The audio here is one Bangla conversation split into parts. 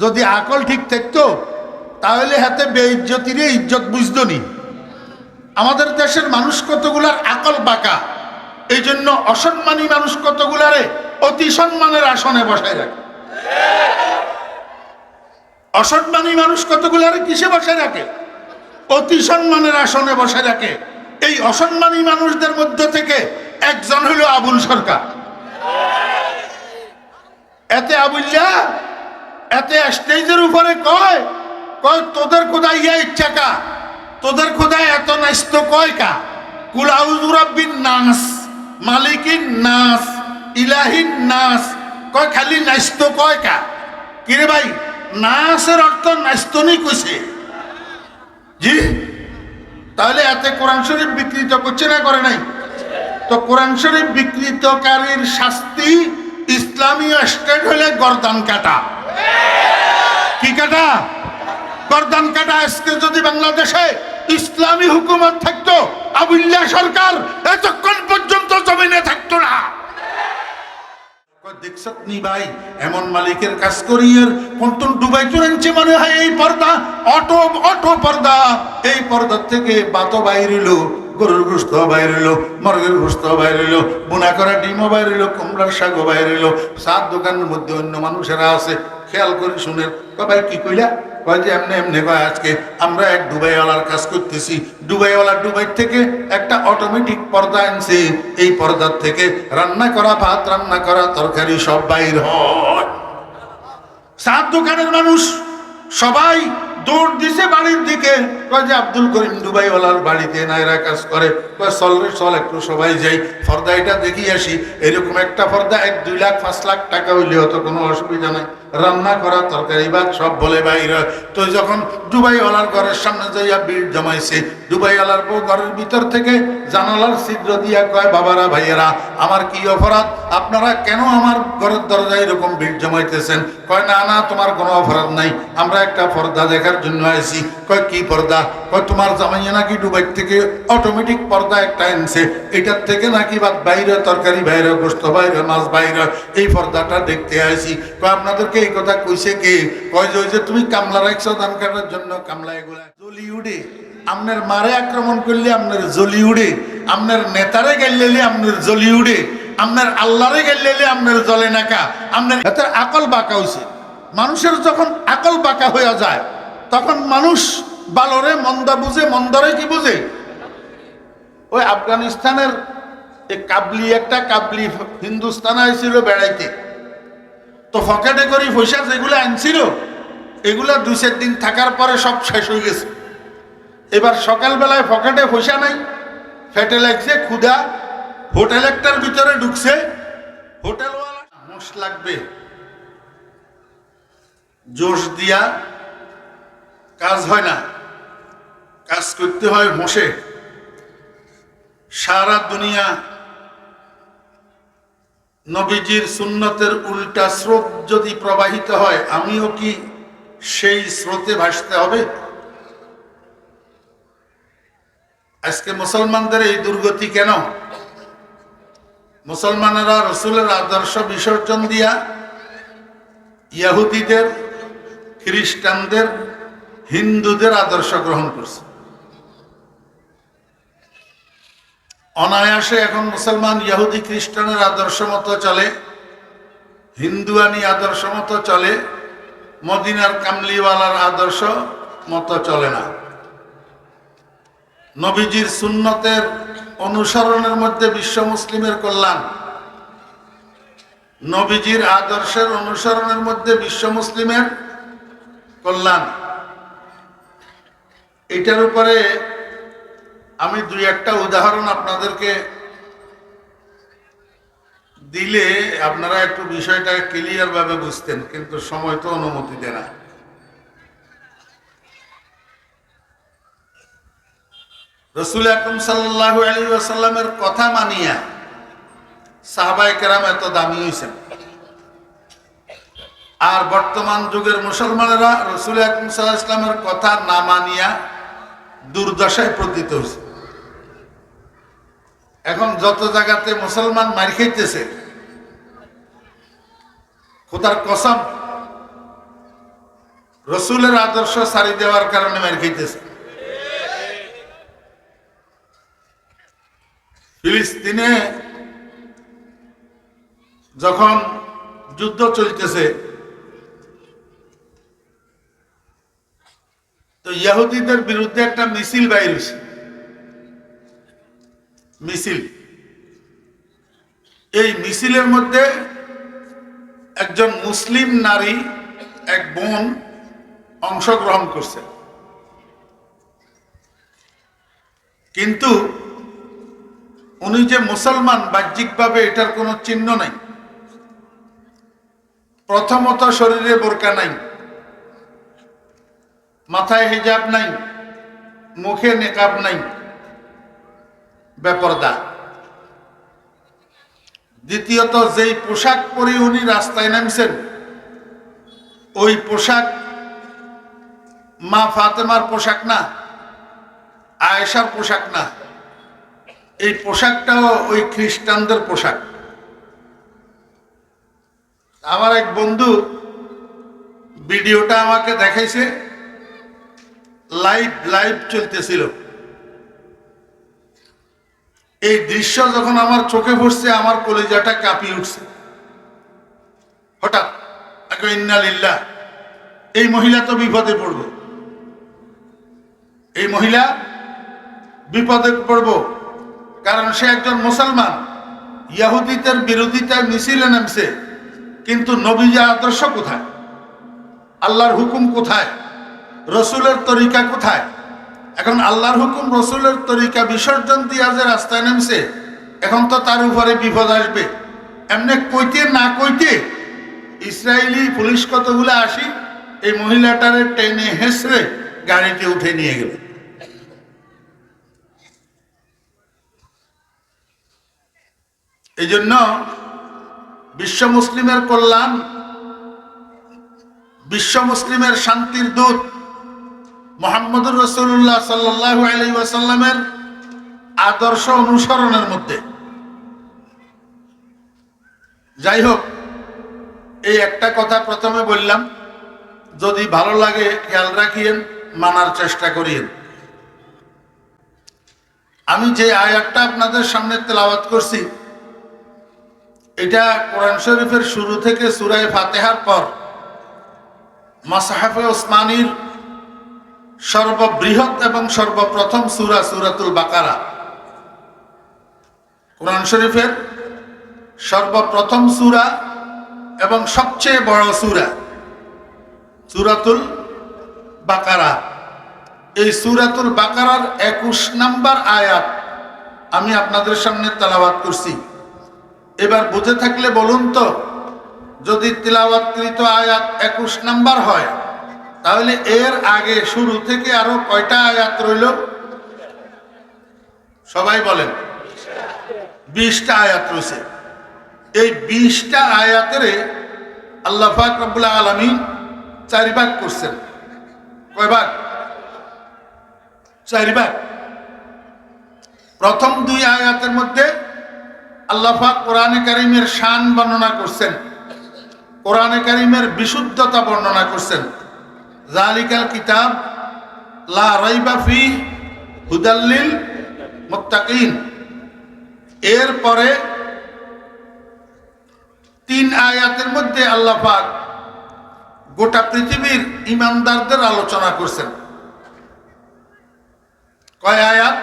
যদি আকল ঠিক থাকতো তাহলে হাতে বেইজ্জতিরে ইজ্জত বুঝতো নি। আমাদের দেশের মানুষ কতগুলার আকল বাঁকা, এই জন্য অসম্মানী মানুষ কতগুলারে অতি সম্মানের আসনে বসায় রাখে। অসম্মানী মানুষ কতগুলারে কিসে বসায় রাখে? অতি সম্মানের আসনে বসায় রাখে। এই অসম্মানী মানুষদের মধ্য থেকে একজন হলো আবুল সরকার। এতে আবুল্লা এতে স্টেজের উপরে কয় কয় তোদের খোদাই ইচ্ছা কা, তোদের খোদাই এত নাস্ত কয় কা, কুল আউযু রাব্বিন নাস, মালিকিন নাস, ইলাহিন নাস, কয় খালি নাস্ত কয় কা। কিরে ভাই, নাসের অর্থ নাস্তনি কইছে জি। তাহলে এতে কোরআন শরীফ বিকৃত করছে না করে নাই? তো কোরআন শরীফ বিকৃতকারীর শাস্তি ইসলামীয় স্টেট হলে গর্দান কাটা। কি কাটা? গর্দান কাটা। আজকে যদি বাংলাদেশে ইসলামী হুকুমত থাকতো, আবুল্লাহ সরকার এতক্ষণ পর্যন্ত জমিনে থাকতো না। দেখছত নি ভাই, এমন মালিকের কাজ করিয়ের কোন ডুবাই চুরেছে মনে হয়। এই পর্দা অটো অটো পর্দা, এই পর্দার থেকে বাতো বাইর হইল, গরুর গোস্ত বাইর হইল, মর্গের গোস্ত বাইর হইল, বোনা করা ডিমও বাইর হইল, কুমড়ার শাকও বাইর হইল। সাত দোকানের মধ্যে অন্য মানুষেরা আছে, খেয়াল করে শুনে ভাই কি কইলা? কয় যে এমনি এমনি কয় আজকে আমরা এক ডুবাইওয়ালার কাজ করতেছি। ডুবাইওয়ালা দুবাই থেকে একটা অটোমেটিক পর্দা আনছে, এই পর্দার থেকে রান্না করা ভাত, রান্না করা তরকারি সব বাইর হয়। সাত দোকানের মানুষ সবাই দৌড় দিছে বাড়ির দিকে। কয় যে আব্দুল করিম দুবাইওয়ালার বাড়িতে নাইরা কাজ করে। কয় চল রে চল, একটু সবাই যাই, পর্দা এটা দেখি আসি। এরকম একটা পর্দা 1-2 লাখ 5 লাখ টাকা হইলেও তো কোনো অসুবিধা নাই। রান্না করা তরকারি ভাত সব বলে বাইর। তো যখন দুবাইওয়ালার ঘরের সামনে যাইয়া ভিড় জমাইছে, দুবাইওয়ালার বউ ঘরের ভিতর থেকে জানালার ছিদ্র দিয়া কয়, বাবারা ভাইয়েরা, আমার কি অপরাধ? আপনারা কেন আমার ঘরের দরজায় এরকম ভিড় জমাইতেছেন? কয় না না, তোমার কোনো অপরাধ নাই, আমরা একটা পর্দা দেখার জন্য আইছি। কয় কি পর্দা? কয় তোমার জামাইয়া নাকি দুবাই থেকে অটোমেটিক পর্দা একটা আনছে, এটার থেকে নাকি ভাত বাইরে, তরকারি বাইরে, গোস্ত বাইরে, মাছ বাইরে, এই পর্দাটা দেখতে আইছি। কয় আপনাদেরকে এই কথা কইছে কে? কয় যে তুমি কামলা রাখছো ধান কাটার জন্য, কামলা এগুলা জ্বলি উঠে। আপনার মারে আক্রমণ করলে আপনার জ্বলি উঠে, আপনার নেতারে গেলে আপনার জ্বলি উঠে, আপনার আল্লাহরে গেলে আপনার জ্বলে নাকা। আপনার আকল বাঁকা হয়েছে। মানুষের যখন আকল বাঁকা হয়ে যায় তখন মানুষ ভালোরে মন্দা বুঝে, মন্দরে কি বুঝে? ওই আফগানিস্তানের একটা কাবলি হিন্দুস্তানে আইছিল বেড়াইতে, তো পকেটে করে পয়সা যেগুলো আনছিল এগুলা 2-4 দিন থাকার পরে সব শেষ হয়ে গেছে। এবার সকালবেলায় পকেটে পয়সা নাই, ফেটে লাগছে, ক্ষুধা, হোটেল একটার ভিতরে ঢুকছে। হোটেলওয়ালা মোষ লাগবে, জোশ দিয়া কাজ হয় না, কাজ করতে হয় মোষে। সারা দুনিয়া নবীজির সুন্নতের উল্টা স্রোত যদি প্রবাহিত হয়, আমিও কি সেই স্রোতে ভাসতে হবে? আজকে মুসলমানদের এই দুর্গতি কেন? মুসলমানেরা রসুলের আদর্শ বিসর্জন দিয়া ইহুদিদের, খ্রিস্টানদের, হিন্দুদের আদর্শ গ্রহণ করছে। অনায়াসে এখন মুসলমান ইহুদি খ্রিস্টানের আদর্শ মতো চলে, হিন্দুয়ানি আদর্শ মতো চলে, মদিনার কামলিওয়ালার আদর্শ মতো চলে না। নবীজির সুন্নতের অনুসরণের মধ্যে বিশ্ব মুসলিমের কল্যাণ, নবীজির আদর্শের অনুসরণের মধ্যে বিশ্ব মুসলিমের কল্যাণ। এটার উপরে আমি 2-1টা উদাহরণ আপনাদেরকে দিলে আপনারা একটু বিষয়টা ক্লিয়ার ভাবে বুঝতেন, কিন্তু সময় তো অনুমতি দেয় না। রাসূল আকরাম সাল্লাল্লাহু আলাইহি ওয়াসাল্লামের কথা মানিয়া সাহাবায়ে কেরাম এত দামি হয়েছেন, আর বর্তমান যুগের মুসলমানেরা রাসূল আকরাম সাল্লাল্লাহু আলাইহি ওয়াসাল্লামের কথা না মানিয়া দুর্দশায় পতিত হয়েছে। এখন যত জায়গাতে মুসলমান মার খাইতেছে, খোদার কসম রসুলের আদর্শ সারি দেওয়ার কারণে মার খাইতেছে। ফিলিস্তিনে যখন যুদ্ধ চলতেছে তো ইহুদিদের বিরুদ্ধে একটা মিছিল বাইর হয়েছে। মিছিল, এই মিছিলের মধ্যে একজন মুসলিম নারী, এক বোন অংশগ্রহণ করছে, কিন্তু উনি যে মুসলমান বাহ্যিকভাবে এটার কোনো চিহ্ন নাই। প্রথমত শরীরে বোরকা নাই, মাথায় হিজাব নাই, মুখে নেকাব নাই, বেপরদা। দ্বিতীয়ত যেই পোশাক পরে উনি রাস্তায় নামছেন ওই পোশাক মা ফাতেমার পোশাক না, আয়েশার পোশাক না, এই পোশাকটাও ওই খ্রিস্টানদের পোশাক। আমার এক বন্ধু ভিডিওটা আমাকে দেখাইছে, লাইভ চলতেছিল। এই দৃশ্য যখন আমার চোখে পড়ছে আমার কলিজাটা কাঁপিয়ে উঠছে। হঠাৎ ইন্না লিল্লাহ, এই মহিলা তো বিপদে পড়বে, এই মহিলা বিপদে পড়ব, কারণ সে একজন মুসলমান, ইহুদিদের বিরোধিতায় মিছিলে নামছে, কিন্তু নবীজি আদর্শ কোথায়, আল্লাহর হুকুম কোথায়, রসুলের তরিকা কোথায়? এখন আল্লাহর হুকুম রসুলের তরিকা বিসর্জন দিয়া যে রাস্তায় নামছে, এখন তো তার উপরে বিপদ আসবে। এমনি কইতে না কইতে ইসরায়েলি পুলিশ কতগুলো আসি এই মহিলাটারে টেনে হেসড়ে গাড়িতে উঠে নিয়ে গেল। এই জন্য বিশ্ব মুসলিমের কল্যাণ, বিশ্ব মুসলিমের শান্তির দূত মুহাম্মদুর রাসূলুল্লাহ সাল্লাল্লাহু আলাইহি ওয়াসাল্লামের আদর্শ অনুসরণের মধ্যে। যাই হোক, এই একটা কথা প্রথমে বললাম, যদি ভালো লাগে খেয়াল রাখিয়েন, মানার চেষ্টা করিয়েন। আমি যে আয়াতটা আপনাদের সামনে তেলাওয়াত করছি এটা কোরআন শরীফের শুরু থেকে সূরা ফাতিহার পর মুসহাফে ওসমানীর সর্ববৃহৎ এবং সর্বপ্রথম সূরা সূরাতুল বাকারা। কোরআন শরীফের সর্বপ্রথম সূরা এবং সবচেয়ে বড় সূরা সূরাতুল বাকারা। এই সূরাতুল বাকারার 21 নম্বর আয়াত আমি আপনাদের সামনে তেলাওয়াত করছি। এবার বুঝে থাকলে বলুন তো, যদি তিলাওয়াতকৃত আয়াত 21 নম্বর হয় তাহলে এর আগে শুরু থেকে আরো কয়টা আয়াত রইল? সবাই বলেন। 20টা আয়াত রয়েছে। এই 20টা আয়াতের আল্লাহ পাক রব্বুল আলামিন 4 ভাগ করছেন। কয় ভাগ? 4 ভাগ। প্রথম 2 আয়াতের মধ্যে আল্লাহ পাক কোরআনে কারীমের শান বর্ণনা করছেন, কোরআনে কারীমের বিশুদ্ধতা বর্ণনা করছেন। যালিকাল কিতাব লা রাইবা ফিহি হুদাল লিল মুত্তাকিন। এরপরে 3 আয়াতের মধ্যে আল্লাহ পাক গোটা পৃথিবীর ঈমানদারদের আলোচনা করছেন। কয় আয়াত?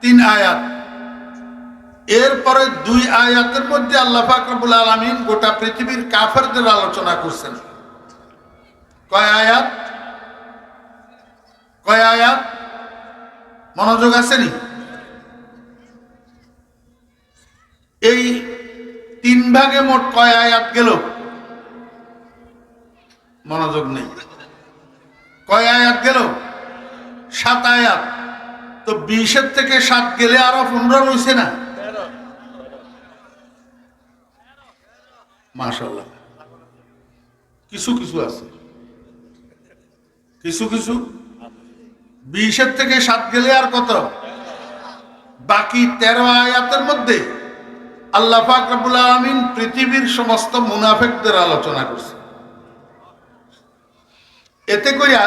3 আয়াত। এরপরে 2 আয়াতের মধ্যে আল্লাহ পাক রব্বুল আলামিন গোটা পৃথিবীর কাফেরদের আলোচনা করছেন। কয় আয়াত? কয় আয়াত? মনোযোগ আসেনি? এই 3 ভাগে মোট কয় আয়াত গেল? মনোযোগ নেই। কয় আয়াত গেল? 7 আয়াত। তো 20-এর থেকে 7 গেলে আরো 15 রয়েছে না? মাশাআল্লাহ, কিছু কিছু আছে, কিছু কিছু। 20-এর থেকে 7 গেলে আর কত? বাকি 13 আয়াতের মধ্যে আল্লাহ পাক রব্বুল আলামিন পৃথিবীর সমস্ত মুনাফিকদের আলোচনা করছে। এতে কইয়া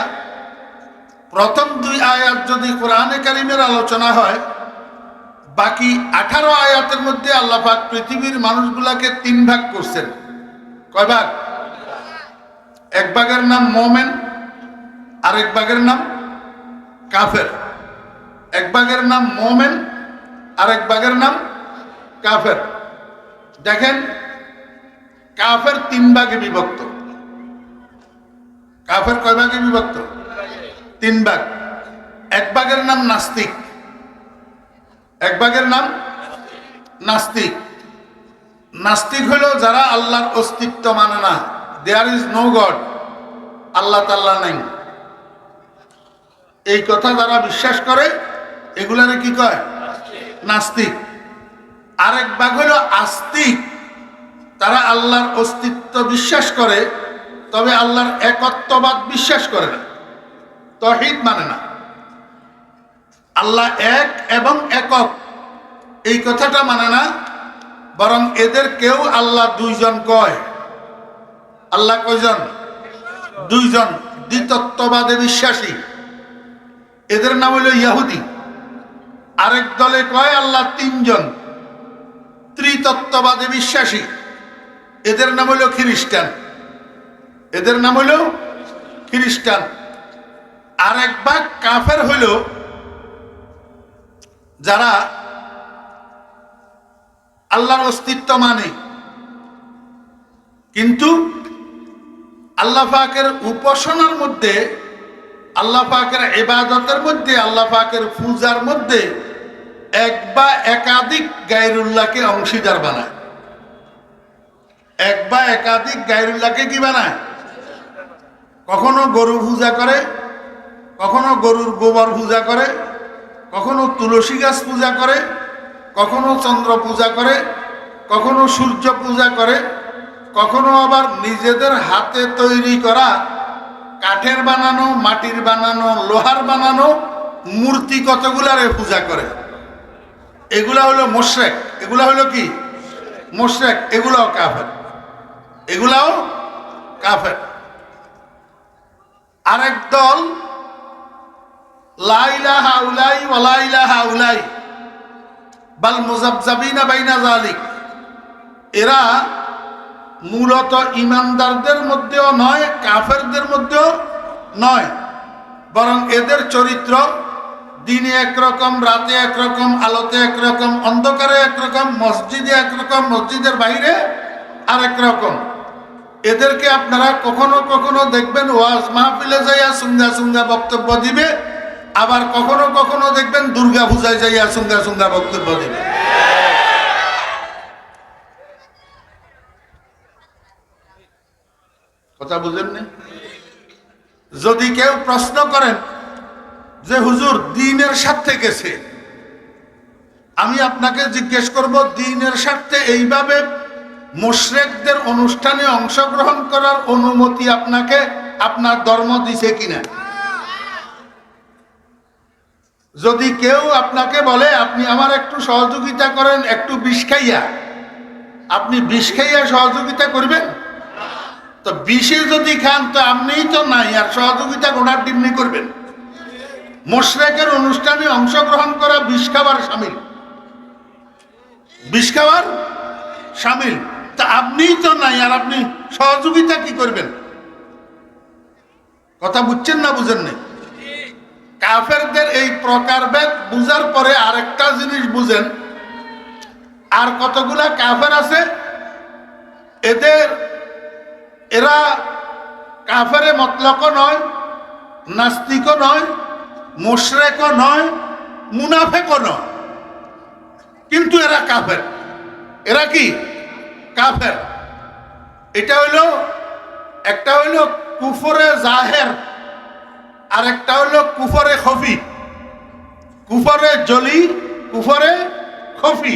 প্রথম 2 আয়াত যদি কোরআনে কারিমের আলোচনা হয়, বাকি 18 আয়াতের মধ্যে আল্লাহ পাক পৃথিবীর মানুষগুলাকে 3 ভাগ করছেন। কয় ভাগ? এক ভাগের নাম মুমিন, আরেক ভাগের নাম কাফের। এক ভাগের নাম মুমিন, আরেক ভাগের নাম কাফের। দেখেন, কাফের 3 ভাগে বিভক্ত। কাফের কয় ভাগে বিভক্ত? 3 ভাগ। এক ভাগের নাম নাস্তিক। এক ভাগের নাম নাস্তিক। নাস্তিক হলো যারা আল্লাহর অস্তিত্ব মানে না, দেয়ার ইজ নো গড, আল্লাহ তাআলা নাই, এই কথা যারা বিশ্বাস করে এগুলারে কি কয়? নাস্তিক। আরেক ভাগ হলো আস্তিক, তারা আল্লাহর অস্তিত্ব বিশ্বাস করে, তবে আল্লাহর একত্ববাদ বিশ্বাস করে না, তাওহীদ মানে না। আল্লাহ এক এবং একক এই কথাটা মানে না, বরং এদের কেউ আল্লাহ 2 জন কয়। আল্লাহ কয়জন? 2 জন। দ্বিতত্ত্ববাদে বিশ্বাসী, এদের নাম হলো ইহুদি। আরেক দলে কয় আল্লাহ 3 জন, ত্রিতত্ত্ববাদে বিশ্বাসী, এদের নাম হলো খ্রিস্টান। এদের নাম হলো খ্রিস্টান। আরেক ভাগ কাফের হইল যারা আল্লাহর অস্তিত্ব মানে, কিন্তু আল্লাহ পাকের উপাসনার মধ্যে, আল্লাহ পাকের ইবাদতের মধ্যে, আল্লাহ পাকের পূজার মধ্যে এক বা একাধিক গায়রুল্লাহকে অংশীদার বানায়। এক বা একাধিক গায়রুল্লাহকে কি বানায়? কখনো গরু পূজা করে, কখনো গরুর গোবর পূজা করে, কখনো তুলসী গাছ পূজা করে, কখনো চন্দ্র পূজা করে, কখনো সূর্য পূজা করে, কখনো আবার নিজেদের হাতে তৈরি করা কাঠের বানানো, মাটির বানানো, লোহার বানানো মূর্তি কতগুলারে পূজা করে। এগুলা হলো মুশরিক। এগুলা হলো কি? মুশরিক। এগুলাও কাফের। এগুলাও কাফের। আরেক দল লা ইলাহা উলাই ওয়া লা ইলাহা উলাই বাল মুযাবযাবিনা বাইনা যালিক, এরা মূলত ইমানদারদের মধ্যেও নয়, কাফেরদের মধ্যেও নয়, বরং এদের চরিত্র দিনে একরকম, রাতে একরকম, আলোতে একরকম, অন্ধকারে একরকম, মসজিদে একরকম, মসজিদের বাইরে আরেক রকম। এদেরকে আপনারা কখনো কখনো দেখবেন ওয়াজ মাহফিলে যাইয়া সুন্দা সুন্দা বক্তব্য দিবে, আবার কখনো কখনো দেখবেন দুর্গা পূজায় যাইয়া সুন্দা সুন্দা বক্তব্য দিবে। কথা বুঝেন না? যদি কেউ প্রশ্ন করেন যে হুজুর দ্বীনের স্বার্থে গেছে, আমি আপনাকে জিজ্ঞেস করব দ্বীনের স্বার্থে এইভাবে মুশরিকদের অনুষ্ঠানে অংশগ্রহণ করার অনুমতি আপনাকে আপনার ধর্ম দিছে কিনা? যদি কেউ আপনাকে বলে আপনি আমার একটু সহযোগিতা করেন, একটু বিষ খাইয়া, আপনি বিষ খাইয়া সহযোগিতা করবেন? তো বিষে যদি খান তো আপনিই তো নাই, আর সহযোগিতা গোড়ার ডিমনি করবেন। মুশরিকের অনুষ্ঠানে অংশগ্রহণ করা বিষ খাবার শামিল, বিষ খাবার শামিল। তা আপনিই তো নাই, আর আপনি সহযোগিতা কি করবেন? কথা বুঝছেন না বুঝেন না? কাফেরদের এই প্রকারভেদ বুঝার পরে আরেকটা জিনিস বুঝেন, আর কতগুলা কাফের আছে এরা কাফেরে মতলকও নয়, নাস্তিকও নয়, মুশরিকও নয়, মুনাফিকও নয়, কিন্তু এরা কাফের। এরা কি? কাফের। এটা হইল, একটা হইল কুফরে জাহের, আর একটা হইল কুফরে খফি। কুফরে জলি, কুফরে খফি।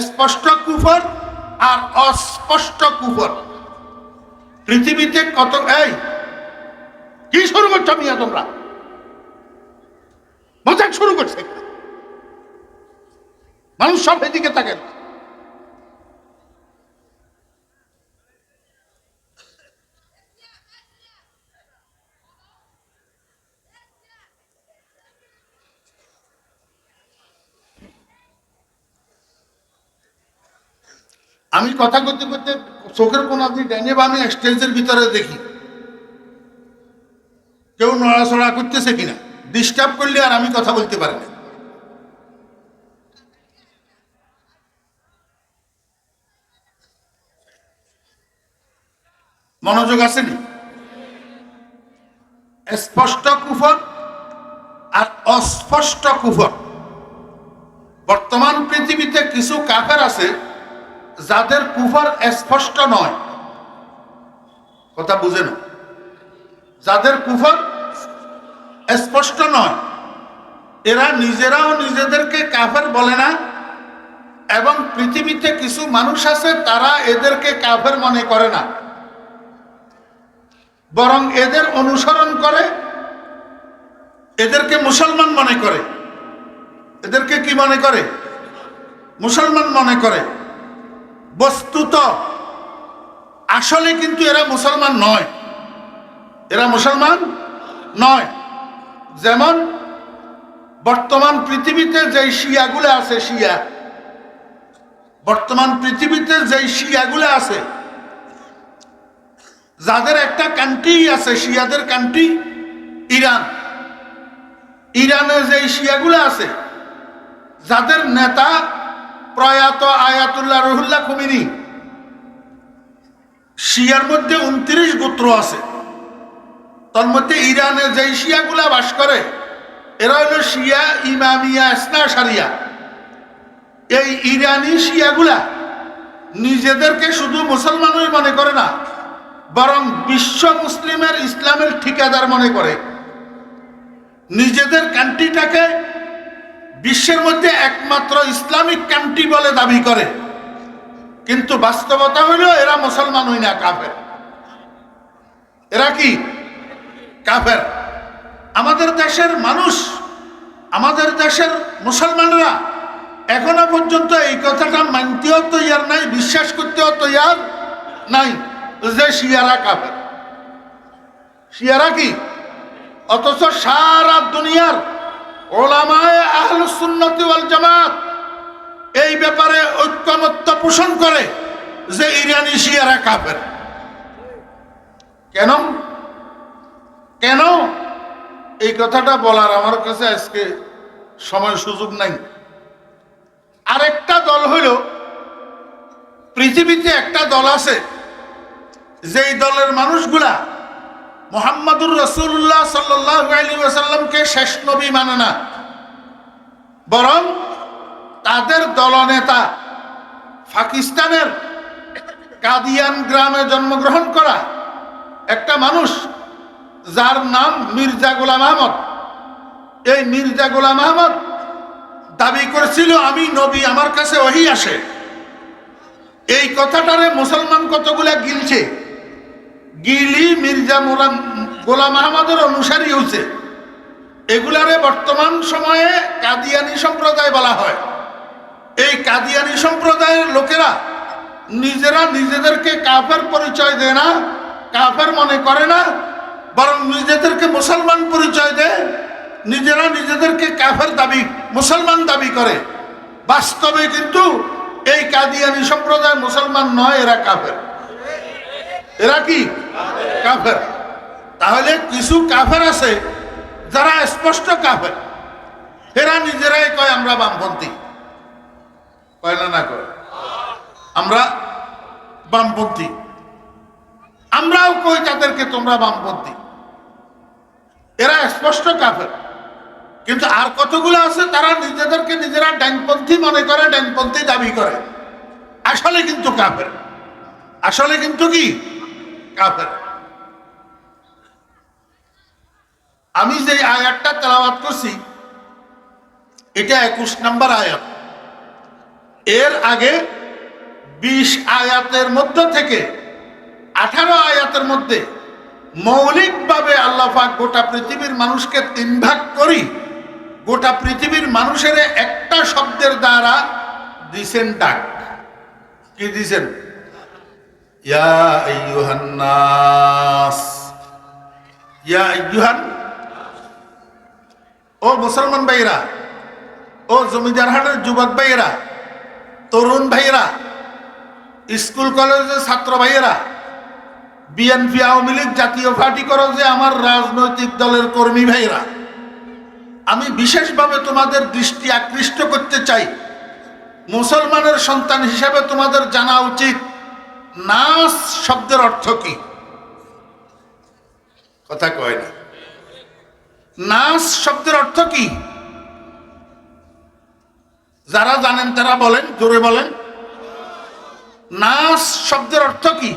স্পষ্ট কুফর আর অস্পষ্ট কুফর। পৃথিবীতে কত, এই কি শুরু করছো মিয়া তোমরা? মজাক শুরু করছে, মানুষ সব এদিকে থাকেন। আমি কথা করতে করতে চোখের কোন আপনি ডাইনে বা আমি স্টেজের ভিতরে দেখি কেউ নড়াচড়া করতেছে কিনা, ডিস্টার্ব করলে আর আমি কথা বলতে পারি না। মনোযোগ আসেনি? স্পষ্ট কুফর আর অস্পষ্ট কুফর। বর্তমান পৃথিবীতে কিছু কাফের আছে যাদের কুফর স্পষ্ট নয়, কথা বুঝে না, যাদের কুফর স্পষ্ট নয়, এরা নিজেরাও নিজেদেরকে কাফের বলে না, এবং পৃথিবীতে কিছু মানুষ আছে তারা এদেরকে কাফের মনে করে না, বরং এদের অনুসরণ করে, এদেরকে মুসলমান মনে করে। এদেরকে কি মনে করে? মুসলমান মনে করে। বস্তুত আসলে কিন্তু এরা মুসলমান নয়, এরা মুসলমান নয়। যেমন বর্তমান পৃথিবীতে যে শিয়াগুলো আছে, শিয়া, বর্তমান পৃথিবীতে যে শিয়াগুলো আছে, যাদের একটা কান্ট্রি আছে, শিয়াদের কান্ট্রি ইরান। ইরানে যে শিয়াগুলো আছে, যাদের নেতা প্রয়াত আয়াতুল্লাহ রুহুল্লাহ খুমিনি, শিয়ার মধ্যে 29 গোত্র আছে। তার মধ্যে ইরানে যে শিয়াগুলা বাস করে এরা হলো শিয়া ইমামিয়া ইসনা সারিয়া। এই ইরানি শিয়াগুলা নিজেদেরকে শুধু মুসলমানই মনে করে না, বরং বিশ্ব মুসলিমের ইসলামের ঠিকাদার মনে করে। নিজেদের কান্ট্রিটাকে বিশ্বের মধ্যে একমাত্র ইসলামিক কান্ট্রি বলে দাবি করে, কিন্তু বাস্তবতা হইল এরা মুসলমান হই না, কাফের। এরা কি? কাফের। আমাদের দেশের মানুষ, আমাদের দেশের মুসলমানরা এখনো পর্যন্ত এই কথাটা মানতেও তৈয়ার নাই, বিশ্বাস করতেও তৈয়ার নাই যে শিয়ারা কাফের। শিয়ারা কি? অথচ সারা দুনিয়ার ওলামায়ে আহলুস সুন্নাতি ওয়াল জামাত এই ব্যাপারে ঐক্যমত্য পোষণ করে যে ইরানি শিয়ারা কাফের। কেন? কেন এই কথাটা বলার আমার কাছে আজকে সময় সুযোগ নাই। আরেকটা দল হইল, পৃথিবীতে একটা দল আছে যেই দলের মানুষগুলা মুহাম্মাদুর রাসূলুল্লাহ সাল্লাল্লাহু আলাইহি ওয়াসাল্লামকে শেষ নবী মানে না, বরং তাদের দলনেতা পাকিস্তানের কাদিয়ান গ্রামে জন্মগ্রহণ করা একটা মানুষ যার নাম মির্জা গোলাম আহমদ। এই মির্জা গোলাম আহমদ দাবি করেছিল আমি নবী, আমার কাছে ওহী আসে। এই কথাটারে মুসলমান কতগুলা গিলছে, গিলি মির্জা গোলাম আহমদের অনুসারী হয়েছে। এগুলারে বর্তমান সময়ে কাদিয়ানি সম্প্রদায় বলা হয়। এই কাদিয়ানি সম্প্রদায়ের লোকেরা নিজেরা নিজেদেরকে কাফের পরিচয় দেয় না, কাফের মনে করে না, বরং নিজেদেরকে মুসলমান পরিচয় দেয়। নিজেরা নিজেদেরকে কাফের দাবি, মুসলমান দাবি করে। বাস্তবে কিন্তু এই কাদিয়ানি সম্প্রদায় মুসলমান নয়, এরা কাফের। এরা কি? কাফের। তাহলে কিছু কাফের আছে যারা স্পষ্ট কাফের, এরা নিজেরাই কয় আমরা বামপন্থী। কয় না? না কয় আমরা বামপন্থী। আমরাও কই তাদেরকে তোমরা বামপন্থী। এরা স্পষ্ট কাফের। কিন্তু আর কতগুলো আছে তারা নিজেদেরকে নিজেরা ডানপন্থী মনে করে, ডানপন্থী দাবি করে, আসলে কিন্তু কাফের। আসলে কিন্তু কি? কাফের। আমি যে আয়াতটা তেলাওয়াত করছি এটা 21 নম্বর আয়াত। এর আগে 20 আয়াতের মধ্য থেকে 18 আয়াতের মধ্যে মৌলিকভাবে আল্লাহ পাক গোটা পৃথিবীর মানুষকে 3 ভাগ করি, গোটা পৃথিবীর মানুষের একটা শব্দের দ্বারা দিছেন ডাক। কি দিছেন? ইয়া আইয়ুহান নাস। ইয়া আইয়ুহান, ও মুসলমান ভাইরা, ও জমিদার হাটের যুবক ভাইরা, তরুণ ভাইরা, ও স্কুল কলেজের ছাত্র ভাইয়েরা, বিএনপি আওয়ামী লীগ জাতীয় পার্টি করো যে আমার রাজনৈতিক দলের কর্মী ভাইয়েরা, আমি বিশেষভাবে তোমাদের দৃষ্টি আকৃষ্ট করতে চাই, মুসলমানের সন্তান হিসাবে তোমাদের জানা উচিত নাস শব্দের অর্থ কি। কথা কয় না। নাস শব্দের অর্থ কি? যারা জানেন তারা বলেন, জোরে বলেন। নাস শব্দের অর্থ কি?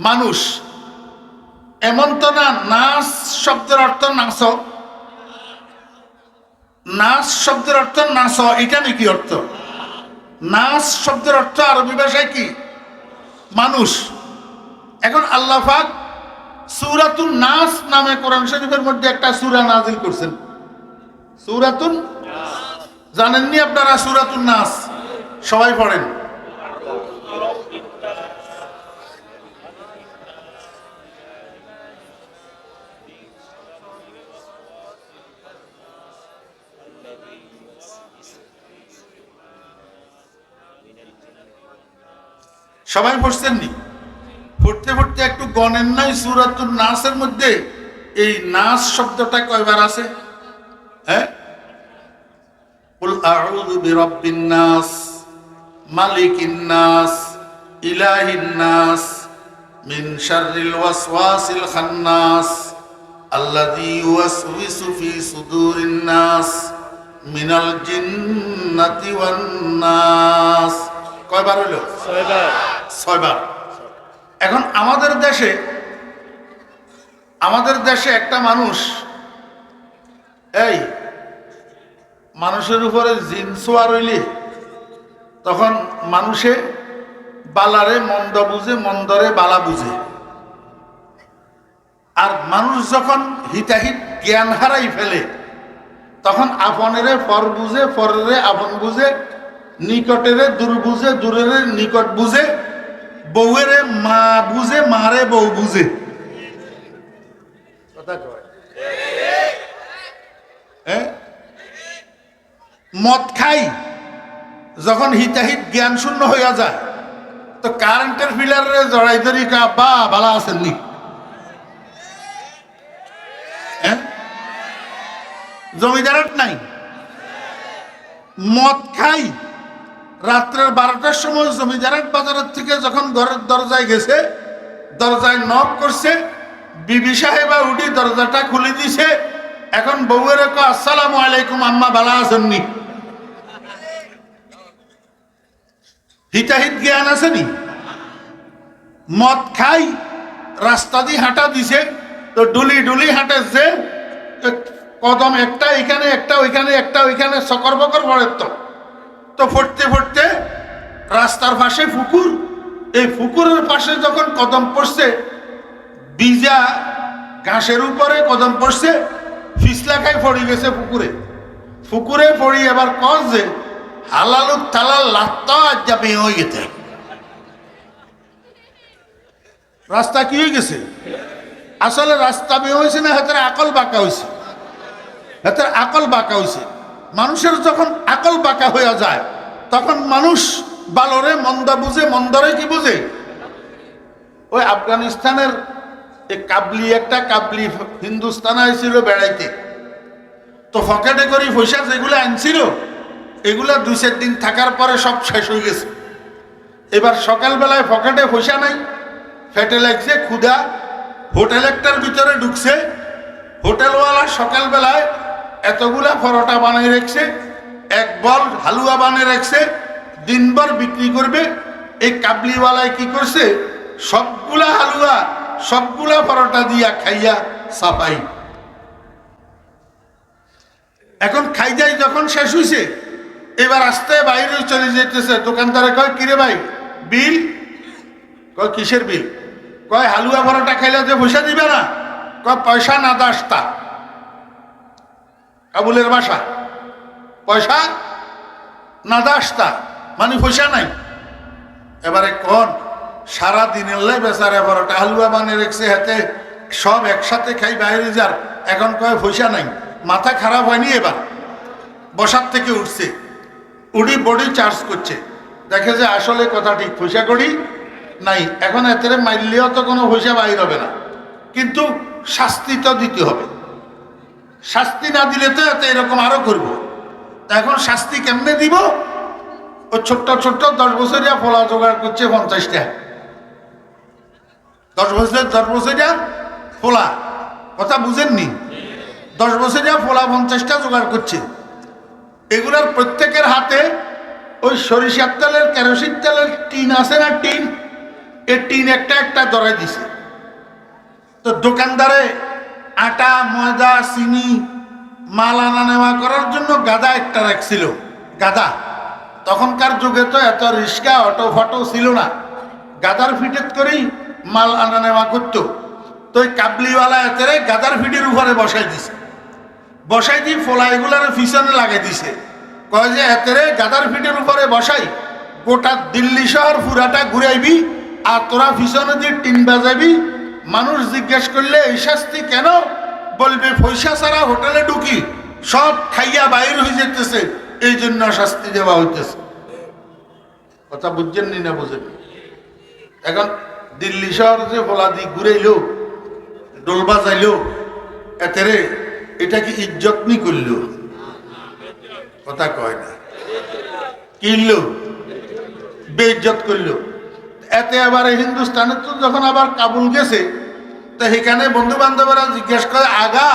মানুষ। এমন তো না নাস শব্দের অর্থ নাস। নাস শব্দের অর্থ নাস, এটা নাকি অর্থ? নাস শব্দের অর্থ আরবি ভাষায় কি? মানুষ। এখন আল্লাহ পাক সূরাতুন নাস নামে কোরআন শরীফের মধ্যে একটা সূরা নাযিল করছেন। সূরাতুন নাস জানেননি আপনারা? সূরাতুন নাস সবাই পড়েন। সবাই পড়ছেন নি? পড়তে পড়তে একটু গণেন নাই সূরাতুন নাসের মধ্যে এই নাস শব্দটা কয়বার আছে? হ্যাঁ, কুল আউযু বিরাব্বিন নাস, মালিকিন নাস, ইলাহিন নাস, মিন শাররিল ওয়াসওয়াসিল খান্নাস, আল্লাযী ইউওয়াসউইসু ফি সুদুরিন নাস, মিনাল জিন্নাতি ওয়ান নাস। কয়বার হলো? 6 বার। 6 বার। এখন আমাদের দেশে একটা মানুষ, এই মানুষের উপরে জিন ছোঁয়া রইলে তখন মানুষে বালারে মন্দ বুঝে, মন্দরে বালা বুঝে। আর মানুষ যখন হিতাহিত জ্ঞান হারাই ফেলে তখন আপনেরে পর বুঝে, পরেরে আপন বুঝে, নিকটেরে দূর বুঝে, দূরেরে নিকট বুঝে, বউয়েরে মা বুঝে, মারে বউ বুঝে। মদ খাই যখন হিতাহিত জ্ঞান শূন্য হইয়া যায় তো কারেন্টের ফিলারে জড়াই ধরি কা বা ভালো আছেননি। জমিদারের নাই। মদ খাই রাত্রের 12টার সময় জমিদারের বাজারের থেকে যখন ঘরের দরজায় গেছে, দরজায় নক করছে, বিবি সাহেবা উঠি দরজাটা খুলে দিছে। এখন বউয়ের কো আসসালামু আলাইকুম আম্মা, ভালো আছেননি? হিতাহিত জ্ঞান আসেনি। মদ খাই রাস্তা দিয়ে হাঁটা দিছে তো ডুলি ডুলি হাঁটেছে, কদম একটা এখানে, একটা ওইখানে, একটা ওইখানে, সকর বকর পড়ে। তো পড়তে পড়তে রাস্তার পাশে পুকুর, এই পুকুরের পাশে যখন কদম পড়ছে, বিজা ঘাসের উপরে কদম পড়ছে, ফিসলা খাই পড়ে গেছে পুকুরে। পুকুরে পড়ি এবার কস যে হালালুক তালাল লাত্তা যাবে হয়ে গেছে। রাস্তা কি হয়ে গেছে? আসলে রাস্তা বেয়ে হয়েছে না, হাতের আকল বাঁকা হয়েছে। হাতের আকল বাঁকা হয়েছে। মানুষের যখন আকল বাঁকা হয়ে যায় তখন মানুষ বালরে মন্দা বুঝে, মন্দরে কি বুঝে? ওই আফগানিস্তানের একটা কাবলি হিন্দুস্তান আইছিল বেড়াইতে, তো পকেটে করে পয়সা যেগুলো আনছিল এগুলা 2-4 দিন থাকার পরে সব শেষ হয়ে গেছে। এবার সকালবেলায় পকেটে পয়সা নাই, ফেটে লাগছে, ক্ষুধা। হোটেল একটার ভিতরে ঢুকছে, হোটেলওয়ালা সকালবেলায় এতগুলা পরোটা বানিয়ে রেখেছে, 1 বল হালুয়া বানিয়ে রেখেছে, দিনভর বিক্রি করবে। এই কাবলিওয়ালায় কি করছে, সবগুলা হালুয়া সবগুলা পরোটা দিয়া খাইয়া সাফাই। এখন খাই যাই যখন শেষ হয়েছে, এবার আসতে বাইরে চলে যেতেছে। দোকানদারে কয়, কিরে ভাই বিল? কয় কিসের বিল? কয় হালুয়া পরোটা খাইলে যে পয়সা দিবে না? কয় পয়সা না দাসতা। কাবুলের ভাষা, পয়সা না দাসতা মানে পয়সা নাই। এবারে কোন সারা দিনের লাই বেচারে পরোটা হালুয়া বানিয়ে রেখেছে, হাতে সব একসাথে খাই বাইরে যার। এখন কয় পয়সা নাই। মাথা খারাপ হয়নি? এবার বসার থেকে উঠছে, উঠি বডি চার্জ করছে, দেখে যে আসলে কথা ঠিক, পয়সা করি নাই, এখন এতে মাইলেও তো কোনো পয়সা বাইর হবে না, কিন্তু শাস্তি তো দিতে হবে। শাস্তি না দিলে তো এত এরকম আরো করব। তা এখন শাস্তি কেমনে দিব? ও ছোট্ট ছোট্ট 10 বছরিয়া ফলা জোগাড় করছে 50টা, 10 বছরিয়া ফোলা, কথা বুঝেননি? 10 বছরিয়া ফোলা 50টা জোগাড় করছে। এগুলার প্রত্যেকের হাতে ওই সরিষার তেলের, কেরোসিন তেলের টিন আছে না, টিন, এই টিন একটা একটা ধরাই দিছে। তো দোকানদারে আটা, ময়দা, চিনি মাল আনা নেওয়া করার জন্য গাদা একটা রাখছিল। গাদা, তখনকার যুগে তো এত রিক্সা অটো ফটো ছিল না, গাদার ফিটেত করেই মাল আনা নেওয়া করতো। তো ওই কাবলিওয়ালা এতেরে গাদার ফিটের উপরে বসাই দিছে, বসাই দিয়ে ফোলাইগুলার পিছনে লাগাই দিছে। কয় যে এতেরে গাদার ফিটের উপরে বসাই গোটা দিল্লি শহর পুরাটা ঘুরাইবি, আর তোরা পিছনে দিয়ে টিন বাজাবি। মানুষ জিজ্ঞেস করলে এই শাস্তি কেন, বলবে পয়সা ছাড়া হোটেলে ঢুকি, সব খাইয়া বাইর হয়ে যেতেছে, এই জন্য শাস্তি দেওয়া হইতেছে। কথা বুঝছেন নি না বুঝেন? এখন দিল্লি শহর যে বলা দি ঘুরাইলো, ডোল বাজাইলো, এতেরে এটা কি ইজ্জত নি করলো? কথা কয় না, কিনলো, বেইজ্জত করলো। এতে আবার হিন্দুস্তানে তো যখন আবার কাবুল গেছে, তো সেখানে বন্ধু বান্ধবরা জিজ্ঞেস করে, আগা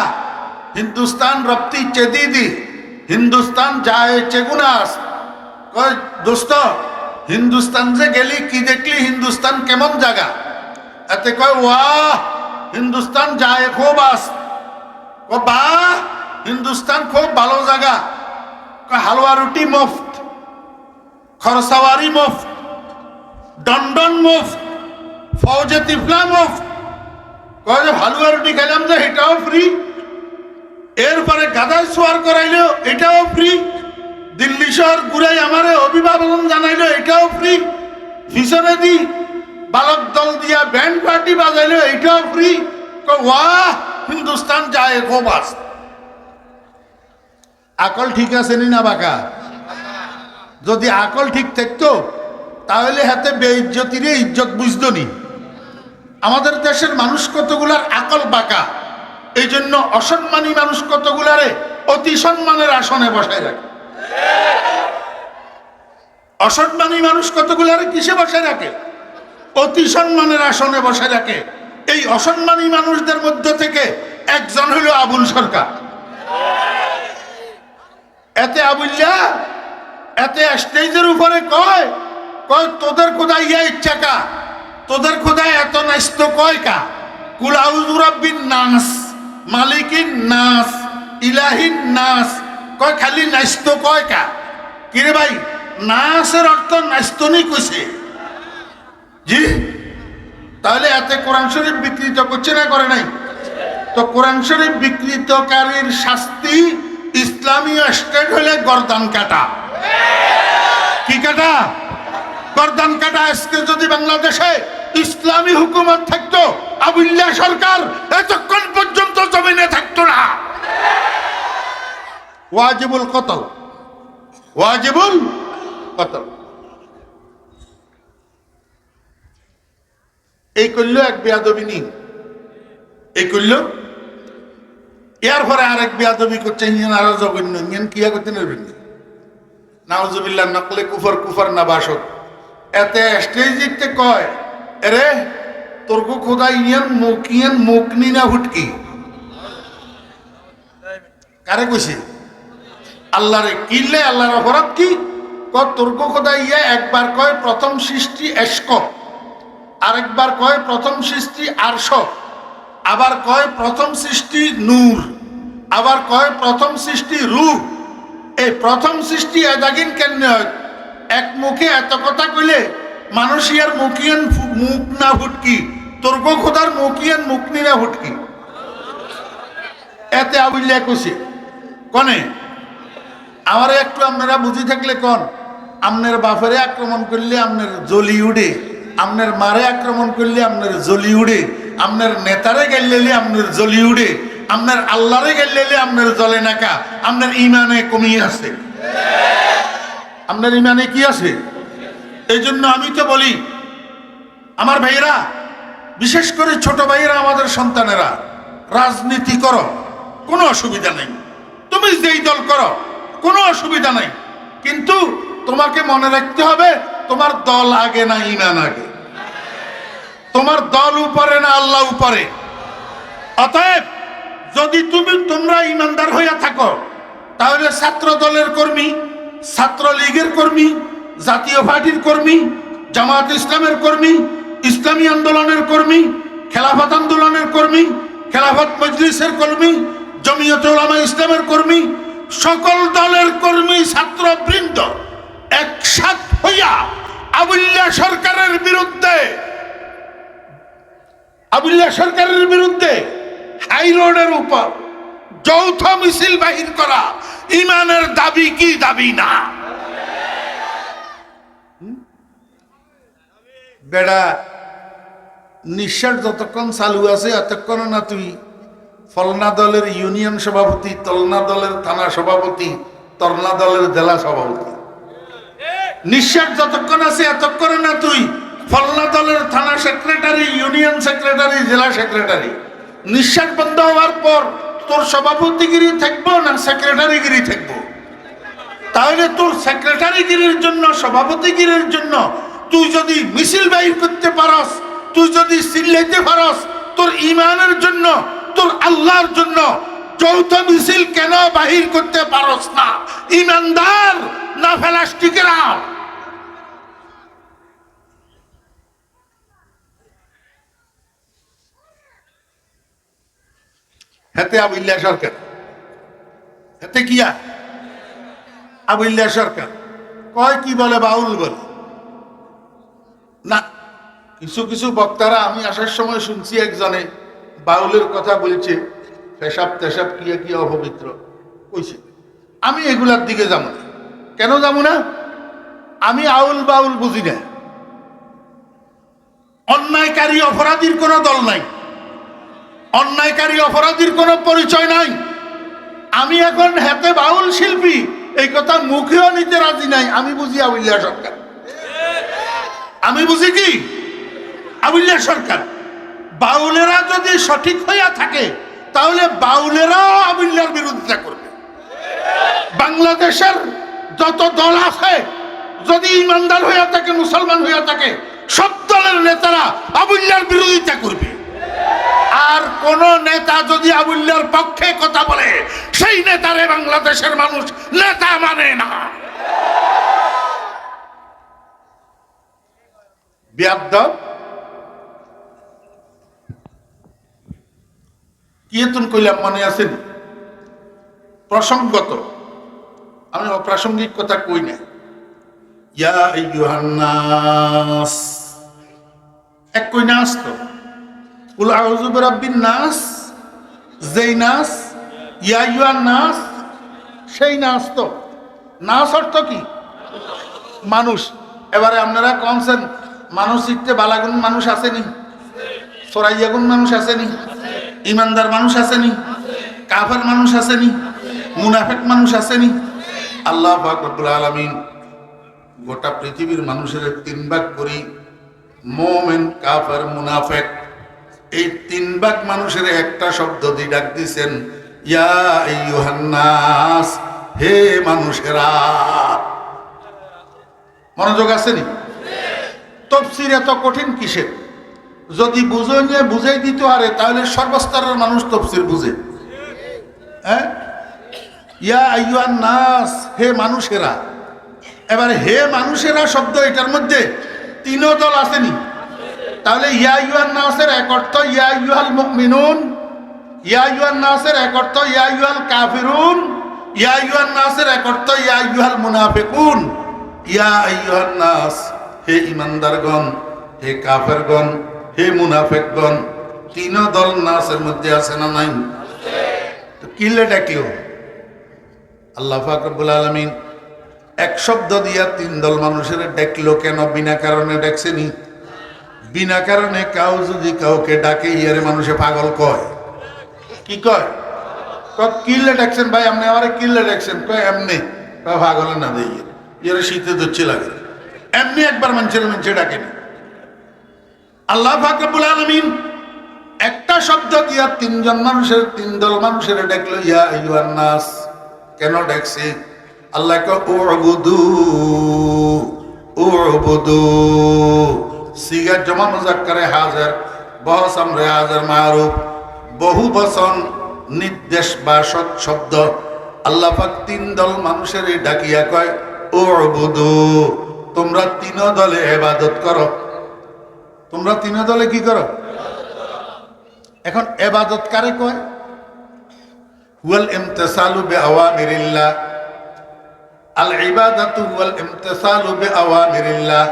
হিন্দুস্তান রপ্তি চেদিদি, হিন্দুস্তান যায় চেগুনাস। কয় দোস্ত, হিন্দুস্তান যে গেলি কি দেখলি, হিন্দুস্তান কেমন জায়গা? এতে কয় ওয়াহ হিন্দুস্তান যায় খুব আস। বাহ হিন্দুস্তান খুব ভালো জায়গা, হালুয়া রুটি মুফত, খরসাওয়ারি মুফত, দন্ডন মুফত, ফৌজে তিফলা মুফত। কয় যে হালুয়া রুটি খেলাম যে এটাও ফ্রি, এরপরে গাদায় সোয়ার করাইলো এটাও ফ্রি, দিল্লি শহর ঘুরাই আমারে অভিবাদন জানাইলো এটাও ফ্রি, পিছনে দি বালক দল দিয়া ব্যান্ড পার্টি বাজাইলো এটাও ফ্রি। ওয়াহ হিন্দুস্তান যায় খুব আস। আকল ঠিক আছে নি না বাঁকা? যদি আকল ঠিক থাকতো তাহলে হাতে বেইজ্জতিরে ইজ্জত বুঝতো নি। আমাদের দেশের মানুষ কতগুলার আকল বাঁকা, এই জন্য অসম্মানী মানুষ কতগুলারে অতি সম্মানের আসনে বসায় রাখে। অসম্মানী মানুষ কতগুলারে কিসে বসায় রাখে? অতি সম্মানের আসনে বসায় রাখে। এই অসম্মানী মানুষদের মধ্যে থেকে একজন হলো আবুল সরকার। এতে আবুল্লা এতে স্টেজের উপরে কয় কয় তোদের খোদা ইয়া ইচ্ছা কা, তোদের খোদা এত নাস্ত কয় কা, কুল আউযু রাব্বিন নাস, মালিকিন নাস, ইলাহিন নাস, কয় খালি নাস্ত কয় কা। কিরে ভাই, নাসের অর্থ নাস্তনি কইছে জি? তাহলে এতে কোরআন শরীফ বিকৃত করছে না করে নাই? তো কোরআন শরীফ বিকৃতকারীর শাস্তি ইসলামীয় স্টেট হলে গর্দান কাটা। কি কাটা? গর্দান কাটা। আজকে যদি বাংলাদেশে ইসলামী হুকুমত থাকতো, আবুল্লাহ সরকার এতক্ষণ পর্যন্ত জমিনে থাকতো না। ওয়াজিবুল কতল, ওয়াজিবুল কতল। এই করলো এক বেয়াদবি নি, এই করলো। এর পরে আরেক বেয়াদবি করছে, ইঞ্জিন আরো জঘন্য, ইঞ্জিন কিয়া করতে নেবেন নাউজুবিল্লাহ, নকলে কুফর, কুফর না বাসক। এতে স্টেজিতে কয়, এরে তোর কো খোদা ইয়ান মুকনি না হুটকি। কারে কইছে? আল্লাহরে। কিনলে আল্লাহর অপরাধ কি? তোর কো খোদা ইয়া একবার কয় প্রথম সৃষ্টি এশক, আরেকবার কয় প্রথম সৃষ্টি আরশ, আবার কয় প্রথম সৃষ্টি নূর, আবার কয় প্রথম সৃষ্টি রূহ। এই প্রথম সৃষ্টি এদাগিন কেন হয়? এক মুখে এত কথা কইলে মানুষিয়ার মুখিয়ান মুখ না ফুটকি, তোর গো খোদার মুখিয়ান মুখনি না ফুটকি। এতে আবুল্লাহ কইছে কনে আমার একটু আপনারা বুঝি থাকলে কন, আপনার বাপেরে আক্রমণ করলে আপনার জ্বলি উড়ে, আপনার মারে আক্রমণ করলে আপনার জ্বলি উড়ে, আপনার নেতারে গেলে আপনার জ্বলি উড়ে, আপনার আল্লাহরে গেলে আপনার জ্বলে নাকা। আপনার ইমানে কমিয়ে আছে। আপনার ইমানে কি আছে? এই জন্য আমি তো বলি আমার ভাইয়েরা, বিশেষ করে ছোট ভাইয়েরা, আমাদের সন্তানেরা, রাজনীতি করো, কোনো অসুবিধা নেই। তুমি যেই দল করো কোনো অসুবিধা নেই, কিন্তু তোমাকে মনে রাখতে হবে তোমার দল আগে না ঈমান আগে, তোমার দল উপরে না আল্লাহ উপরে। অতএব যদি তোমরা ঈমানদার হইয়া থাকো, তাহলে ছাত্র দলের কর্মী, ছাত্রলীগের কর্মী, জাতীয় পার্টির কর্মী, জামাত ইসলামের কর্মী, ইসলামী আন্দোলনের কর্মী, খেলাফত আন্দোলনের কর্মী, খেলাফত মজলিসের কর্মী, জমিয়তে উলামা ইসলামের কর্মী, সকল দলের কর্মী ছাত্রবৃন্দ একসাথ হইয়া আবুল্লাহ সরকারের বিরুদ্ধে হাই রোডের উপর যৌথ মিছিল বাহির করা ইমানের দাবি কি দাবি না? বেড়া নিঃশ্বাস যতক্ষণ চালু আছে এতক্ষণ না তুই ফলনা দলের ইউনিয়ন সভাপতি, তলনা দলের থানা সভাপতি, তরনা দলের জেলা সভাপতি। নিঃশ্বাস যতক্ষণ আছে এতক্ষণ না তুই ফলনা দলের থানা সেক্রেটারি, ইউনিয়ন সেক্রেটারি, জেলা সেক্রেটারি। নিঃশ্বাস বন্ধ হওয়ার পর তোর সভাপতিগিরি থাকবো না সেক্রেটারিগিরি থাকবো? তাহলে তোর সেক্রেটারিগিরির জন্য, সভাপতিগিরির জন্য তুই যদি মিছিল বাহির করতে পারস, তুই যদি চিল্লাইতে পারস, তোর ইমানের জন্য, তোর আল্লাহর জন্য যৌথ মিছিল কেন বাহির করতে পারস না? ইমানদার না ফেলাস্টিকেরা? হেতে আবুল্লাহ সরকার, হেতে কিয়া আবুল্লাহ সরকার কয় কি বলে, বাউল বলে না। কিছু কিছু বক্তারা, আমি আসার সময় শুনছি একজনে বাউলের কথা বলছে, পেশাব তেসাব কিয়া কি অপবিত্র কইছে। আমি এগুলার দিকে যাবো না। কেন যাবো না? আমি আউল বাউল বুঝি না। অন্যায়কারী অপরাধীর কোনো দল নাই, অন্যায়কারী অপরাধীর কোনো পরিচয় নাই। আমি এখন হেতে বাউল শিল্পী এই কথা মুখেও নিতে রাজি নাই। আমি বুঝি আবুল্লাহ সরকার, আমি বুঝি কি আবুল্লাহ সরকার। বাউলেরা যদি সঠিক হইয়া থাকে তাহলে বাউলেরাও আবুল্লাহর বিরোধিতা করবে। বাংলাদেশের যত দল আছে যদি ইমানদার হইয়া থাকে, মুসলমান হইয়া থাকে, সব দলের নেতারা আবুল্লাহর বিরোধিতা করবে। আর কোন নেতা যদি আবুল্লাহর পক্ষে কথা বলে, সেই নেতারে বাংলাদেশের মানুষ নেতা মানে না। বিয়াদব কি এতন কইলাম মনে আছেন? প্রসঙ্গত, আমি অপ্রাসঙ্গিক কথা কই না। ইয়া আইয়ুহান নাস, এক কই নাস তো কুল আউযু বিরাব্বিন নাস, যেই নাস, ইয়া আইয়ুহান নাস সেই নাস। তো নাস অর্থ কি? মানুষ। এবারে আপনারা কনছেন মানুষ শিখতে বালাগুন মানুষ আসেনি, সরাইয়াগুন মানুষ আসেনি, ইমানদার মানুষ আসেনি, কাফের মানুষ আসেনি, মুনাফিক মানুষ আসেনি। আল্লাহ পাক রব্বুল আলামিন গোটা পৃথিবীর মানুষের তিন ভাগ করি, মুমিন, কাফের, মুনাফিক। এই তিন ভাগ মানুষের একটা শব্দ দিয়ে ডাক দিয়েছেন, ইয়া আইয়ুহান নাস, হে মানুষেরা। মনোযোগ আসেনি? তাফসীর এত কঠিন কিসের? যদি বুঝাই দিতে পারে তাহলে সর্বস্তরের মানুষ তাফসীর বুঝে। হ্যাঁ, ইয়া আইয়ুহান নাস, হে মানুষেরা। এবারে হে মানুষেরা শব্দ এটার মধ্যে তিন দল আসেনি। তাহলে ইয়া আইয়ুহান নাসের এক অর্থ ইয়া আইয়ুহাল মুমিনুন, ইয়া আইয়ুহান নাসের এক অর্থ ইয়া আইয়ুহাল কাফিরুন, ইয়া আইয়ুহান নাসের এক অর্থ ইয়া আইয়ুহাল মুনাফিকুন। ইয়া আইয়ুহান নাস, হে ইমানদারগণ, হে কাফেরগণ, হে মুনাফিকগণ। তিন দল নাসের মধ্যে আছে না নাই? তো কিলে ডাকলো আল্লাহ পাক রব্বুল আলামিন এক শব্দ দিয়া তিন দল মানুষের ডাকলো কেন? বিনা কারণে ডাকছেনি। বিনা কারণে কাউ যদি কাউকে ডাকে ইয়ারে মানুষে পাগল কয়। কি কয়? কিল্লে ডাকছেন ভাই, আপনি আমার কিল্লে ডাকছেন? কয় এমনি। পাগল না দেই, ইয়ারে শীতে দচ্ছে লাগে। এমনি একবার মানুষের ডাকেনি। আল্লাহ পাক রব্বুল আলামিন একটা শব্দ দিয়া তিন দল মানুষের ডাকলো, ইয়া আইয়ুহান নাস। কেন ডাকছে? আল্লাহ উবুদু উবুদু, সিগা জমা মুজাক্কারে হাজার, বহস আমরে হাজার মারুফ, বহু বচন নির্দেশ বা শব্দ। আল্লাহ পাক তিন দল মানুষের ডাকিয়া কয় উবুদু, তোমরা তিন দলে ইবাদত করো। তোমরা তিন দলে কি করো? এখন ইবাদত কারে কয়? হুয়াল ইমতিসালু বিআওয়ামিরিল্লাহ। আল ইবাদাতু হুয়াল ইমতিসালু বিআওয়ামিরিল্লাহ।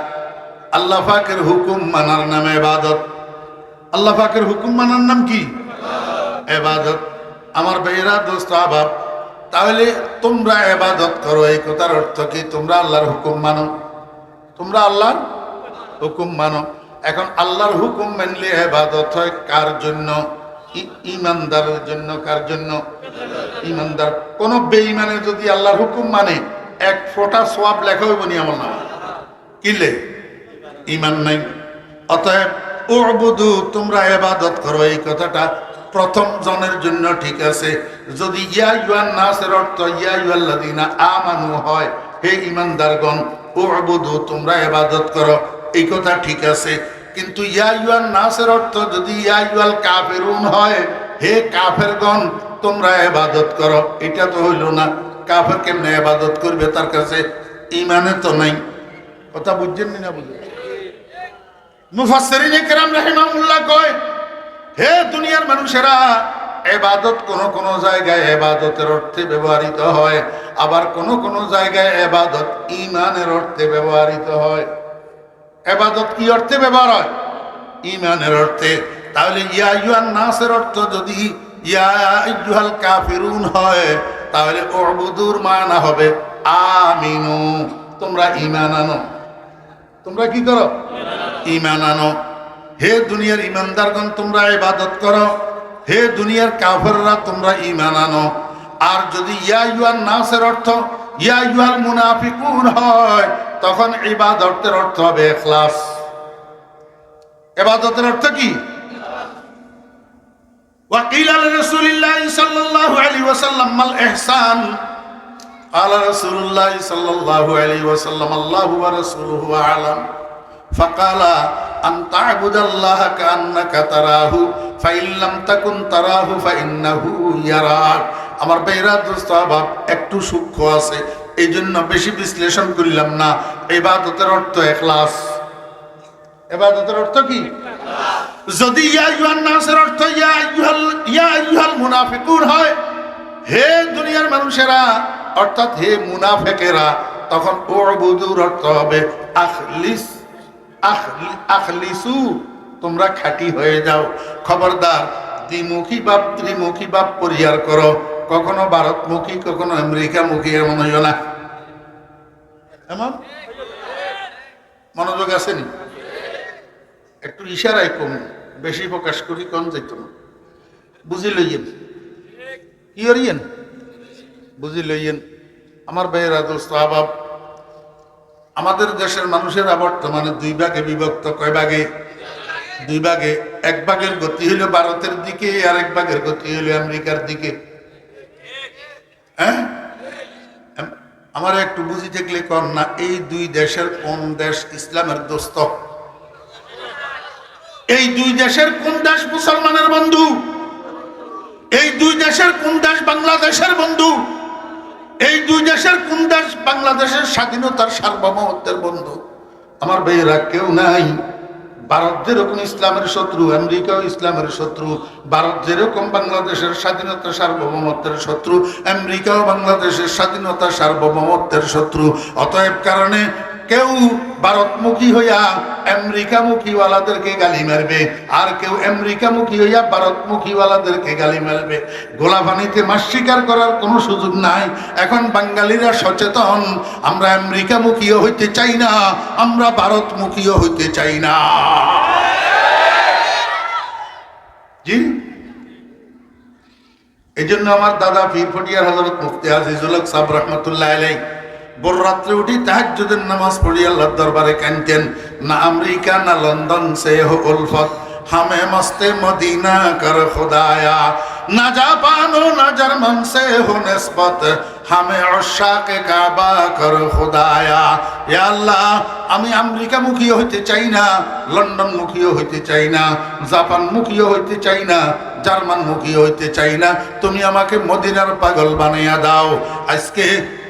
আল্লাহ পাকের হুকুম মানার নাম ইবাদত। আল্লাহ পাকের হুকুম মানার নাম কি? ইবাদত। আমার ভাইরা, দোস্ত, আহবাব, তাহলে তোমরা ইবাদত করো, এই কথার অর্থ কি? তোমরা আল্লাহর হুকুম মানো। তোমরা আল্লাহর হুকুম মানো। এখন আল্লাহর হুকুম মানলে ইবাদত হয় কার জন্য? ঈমানদারের জন্য। কার জন্য? ঈমানদার। কোন বেঈমানে যদি আল্লাহর হুকুম মানে এক ফোঁটা সওয়াব লেখা হইব নি আমল নামা? কিলে ঈমান নাই। অতএব উবুদু, তোমরা ইবাদত করো, এই কথাটা প্রথম জনের জন্য ঠিক আছে। যদি ইয়া আইয়ুহান নাসের অর্থ ইয়া আইয়ুহাল্লাযীনা আমানু হয়, হে ঈমানদারগণ, উবুদু, তোমরা ইবাদত করো, এই কথা ঠিক আছে। কিন্তু ইয়া আইয়ুহান নাসের অর্থ যদি ইয়া আইয়ুহাল কাফিরুন হয়, হে কাফেরগণ, তোমরা ইবাদত করো, এটা তো হইল না। কাফের কেমনে ইবাদত করবে? তার কাছে ঈমানে তো নাই। কথা বুঝছেন না? বুঝলেন? মুফাসসিরিনে কেরাম রাহিমাহুল্লাহ কয়, হে দুনিয়ার মানুষেরা, ইবাদত কোন জায়গায় ইবাদতের অর্থে ব্যবহৃত হয়, আবার কোন জায়গায় ইবাদত ঈমানের অর্থে ব্যবহৃত হয়। ইবাদত কি অর্থে ব্যবহার হয়? ঈমানের অর্থে। তাহলে ইয়া আইয়ুহান নাসের অর্থ যদি ইয়া আইয়ুহাল কাফিরুন হয়, তাহলে উবুদুর মানা হবে আমিনু, তোমরা ঈমান আনো। তোমরা কি করো? ঈমান আনো। হে দুনিয়ার ঈমানদারগণ, তোমরা ইবাদত করো। হে দুনিয়ার কাফেররা, তোমরা ঈমান আনো। আর যদি ইয়া আইয়ুহান নাসের অর্থ ইয়া আইয়ুহাল মুনাফিকুন হয়, তখন ইবাদতের অর্থ হবে ইখলাস। ইবাদতের অর্থ কি? وقيل لرسول الله صلى الله عليه وسلم ما الإحسان قال رسول الله صلى الله عليه وسلم الله ورسوله أعلم فقال أن تعبد الله كأنك تراه فإن لم تكن تراه فإنه يراك। আমার ভাইরা, দোস্ত, আহবাব, একটু সূক্ষ্ম আছে, এই জন্য বেশি বিশ্লেষণ করলাম না। ইবাদতের অর্থ ইখলাস। ইবাদতের অর্থ কি? যদি ইয়া আইয়ুহান নাসের অর্থ ইয়া আইয়ুহাল মুনাফিকুন হয়, হে দুনিয়ার মানুষেরা, অর্থাৎ হে মুনাফিকেরা, তখন উবুদুর অর্থ হবে আখলিসু, তোমরা খাঁটি হয়ে যাও। খবরদার, দ্বিমুখী ভাব ত্রিমুখী ভাব পরিহার করো। কখনো ভারতমুখী, কখনো আমেরিকামুখী এমন হইও না। এমন মনোযোগ আসেনি? একটু ইশারায় কম, বেশি প্রকাশ করি কম যেত না। বুঝি লইয়েন, কি করিয়েন? বুঝি লইয়েন। আমার ভাইয়েরা, দোস্ত, আহবাব, আমাদের দেশের মানুষেরা বর্তমানে দুই ভাগে বিভক্ত। কয় ভাগে? দুই ভাগে। এক ভাগের গতি হইল ভারতের দিকে, আর এক ভাগের গতি হইল আমেরিকার দিকে। হ্যাঁ, আমার একটু বুঝি থাকলে কর না, এই দুই দেশের কোন দেশ ইসলামের দোস্ত? এই দুই দেশের কোন দেশ মুসলমানের বন্ধু? এই দুই দেশের কোন দেশ বাংলাদেশের বন্ধু? এই দুই দেশের কোন দেশ বাংলাদেশের স্বাধীনতার সার্বভৌমত্বের বন্ধু? আমার ভাইয়েরা, কেউ নাই। ভারত যেরকম ইসলামের শত্রু, আমেরিকাও ইসলামের শত্রু। ভারত যেরকম বাংলাদেশের স্বাধীনতা সার্বভৌমত্বের শত্রু, আমেরিকাও বাংলাদেশের স্বাধীনতা সার্বভৌমত্বের শত্রু। অতএব কারণে কেউ ভারতমুখী হইয়া আমেরিকামুখীওয়ালাদেরকে গালি মারবে, আর কেউ আমেরিকামুখী হইয়া ভারতমুখীওয়ালাদেরকে গালি মারবে। গোলাপানিতে মাছ শিকার করার কোনো সুযোগ নাই। এখন বাঙালিরা সচেতন, আমরা আমেরিকামুখীও হইতে চাই না, আমরা ভারতমুখীও হইতে চাই না। জি, এই জন্য আমার দাদা পীর ফটিয়ার হযরত মুফতি আজিজুল হক সাহেব রহমতুল্লাহ আলাইহি ভোর রাত্রে উঠি তাহাজ্জুদের নামাজ পড়ি আল্লাহর দরবারে কাঁদতেন। না আমেরিকা না লন্ডন সে হো উলফত, হামে মস্তে মদিনা কর খুদায়া, না জাপান ও না জার্মান সে হো নিসবত, হামে উশাকে কাবা কর খুদায়া। ইয়া আল্লাহ, আমি আমেরিকা মুখীও হইতে চাই না, লন্ডন মুখীও হইতে চাই না, জাপান মুখীও হইতে চাই না, জার্মান মুখী হইতে চাই না, তুমি আমাকে মদিনার পাগল বানাইয়া দাও। আজকে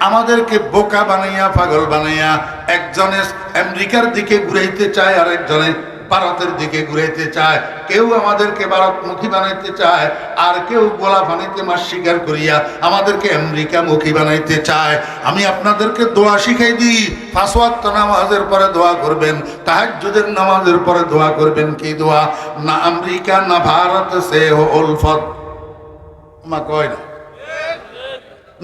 আমাদেরকে বোকা বানাইয়া পাগল বানাইয়া একজনে আমেরিকার দিকে ঘুরাইতে চায় আর একজনে ভারতের দিকে ঘুরাইতে চায়। কেউ আমাদেরকে ভারতমুখী বানাইতে চায় আর কেউ গোলা পানিতে মাছ শিকার করিয়া আমাদেরকে আমেরিকা মুখী বানাইতে চায়। আমি আপনাদেরকে দোয়া শিখাই দিই, 5 ওয়াক্ত নামাজের পরে দোয়া করবেন, তাহাজ্জুদের নামাজের পরে দোয়া করবেন। কি দোয়া? না আমেরিকা না ভারত সে হো উলফত, মা কয় না,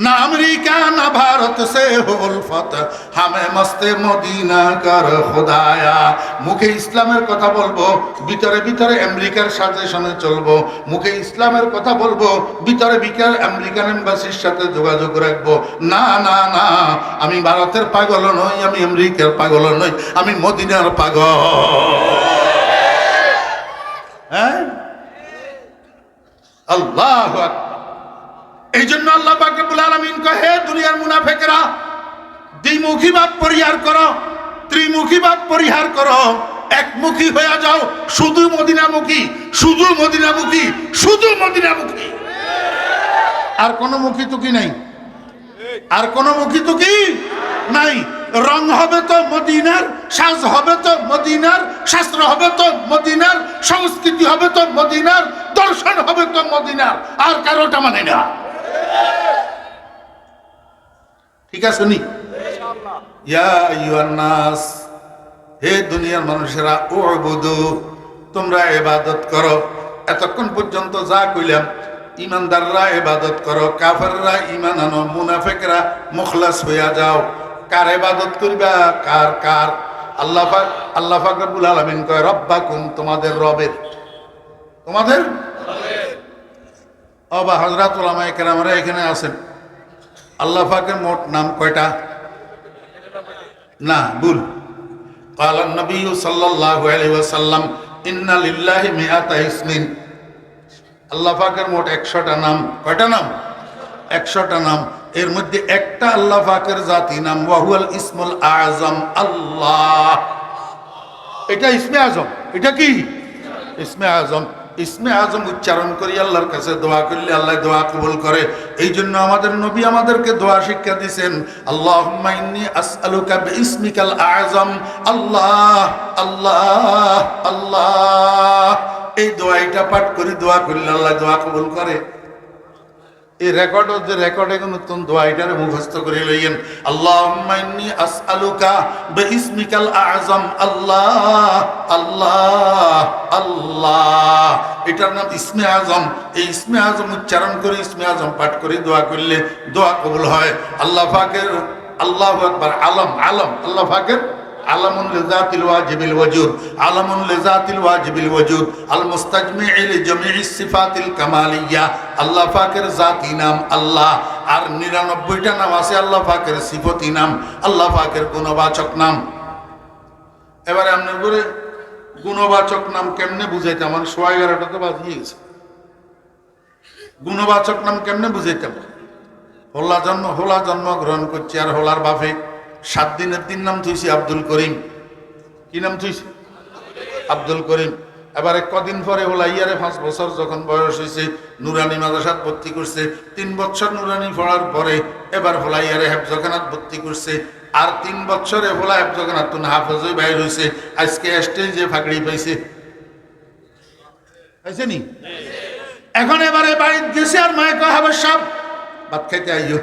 না আমেরিকা না ভারত সে হো উলফত, হামে মস্তে মদিনা কর খুদায়া। মুখে ইসলামের কথা বলবো, ভিতরে ভিতরে আমেরিকার সাজেশনে চলবো। মুখে ইসলামের কথা বলবো, ভিতরে ভিতরে আমেরিকান এম্বাসির সাথে যোগাযোগ রাখবো। না না না, আমি ভারতের পাগল নই, আমি আমেরিকার পাগল নই, আমি মদিনার পাগল। হ্যাঁ, আল্লাহু আকবার। এই জন্য আল্লাহ পাক রব্বুল আলামিন কয়, হে দুনিয়ার মুনাফিকরা, দ্বিমুখী ভাব পরিহার করো, ত্রিমুখী ভাব পরিহার করো, একমুখী হয়ে যাও, শুধু মদিনামুখী, শুধু মদিনামুখী, শুধু মদিনামুখী। আর কোন মুখী তুকি নাই, আর কোন মুখী তুকি নাই। রং হবে তো মদিনার, সাজ হবে তো মদিনার, শাস্ত্র হবে তো মদিনার, সংস্কৃতি হবে তো মদিনার, দর্শন হবে তো মদিনার, আর কারোটা মানে না। ঠিক আছে নি? ইয়া আইয়ুহান নাস, হে দুনিয়ার মানুষেরা, উবুদু, তোমরা ইবাদত করো। এতক্ষণ পর্যন্ত যা কইলাম, ইমানদাররা ইবাদত করো, কাফেররা ঈমান আনো, মুনাফিকরা মুখলাস হইয়া যাও। কার ইবাদত করিবা? কার কার? আল্লাহ পাক, আল্লাহ পাক রব্বুল আলামিন কয়, রব্বাকুম, তোমাদের রবের, তোমাদের অবা হযরত উলামায়ে কেরামরা এখানে আছেন। আল্লাহ পাকের মোট নাম কয়টা? না, ভুল। ক্বালা নবী সাল্লাল্লাহু আলাইহি ওয়াসাল্লাম, ইন্না লিল্লাহি মিআতা ইসমিন। আল্লাহ পাকের মোট 100টা নাম। কয়টা নাম? 100টা নাম। এর মধ্যে একটা আল্লাহ পাকের জাতি নাম, ওয়াহুয়াল ইসমুল আযম, আল্লাহ। এটা ইসমে আজম। এটা কি? ইসমে আজম। ইসমে আজম উচ্চারণ করি আল্লাহর কাছে দোয়া করলে আল্লাহ দোয়া কবুল করে। এই জন্য আমাদের নবী আমাদেরকে দোয়া শিক্ষা দিয়েছেন, আল্লাহুম্মা ইন্নী আসআলুকা বিইসমিকাল আযম, আল্লাহ আল্লাহ আল্লাহ। এই দোয়াটা পাঠ করে দোয়া করলে আল্লাহ দোয়া কবুল করে। এই রেকর্ড যে রেকর্ডে কোন নতুন দোয়াইটারে মুখস্থ করে লইয়েন, আল্লাহুম্মা ইন্নী আসআলুকা বিইসমিকাল আযম, আল্লাহ আল্লাহ আল্লাহ। এটার নাম ইসমে আজম। এই ইসমে আজম উচ্চারণ করে, ইসমে আজম পাঠ করে দোয়া করলে দোয়া কবুল হয়। আল্লাহ পাকের, আল্লাহু আকবার, আলম, আলম, আল্লাহ পাকের আলামুন লিযাতিল ওয়াজিবিল ওয়াজুদ, আলামুন লিযাতিল ওয়াজিবিল ওয়াজুদ, আল মুস্তাজমিউ লিজামিইস সিফাতিল কামালিয়া। আল্লাহ পাকের জাতি নাম আল্লাহ, আর 99টা নাম আছে আল্লাহ পাকের সিফতি নাম, আল্লাহ পাকের গুণবাচক নাম। এবারে আপনার করে গুণবাচক নাম কেমনে বুঝাইতাম? আমার 11:30 তো বাজিয়ে গেছে। গুণবাচক নাম কেমনে বুঝাইতাম? হোলা জন্ম গ্রহণ করছি, আর হোলার বাপে 7 দিনের 3 নাম থুইছি আব্দুল করিম। কি নাম থুইছি? আব্দুল করিম। এবারে কদিন পরে হোলা ইয়ারে 5 বছর যখন বয়স হয়েছে, নুরানি মাদ্রাসাত ভর্তি করছে। 3 বছর নুরানি পড়ার পরে এবার হোলা ইয়ারে হেফজখানাত ভর্তি করছে। আর 3 বছরে হোলা হেফজখানাত হাফেজ হয়ে বাইর হয়েছে। আজকে স্টেজে ফাঁকড়ি পাইছে, পাইছে নি? এখন এবারে বাড়িতে গেছে, আর মায়ে কয়, হাবের সাহেব ভাত খাইতে আইও।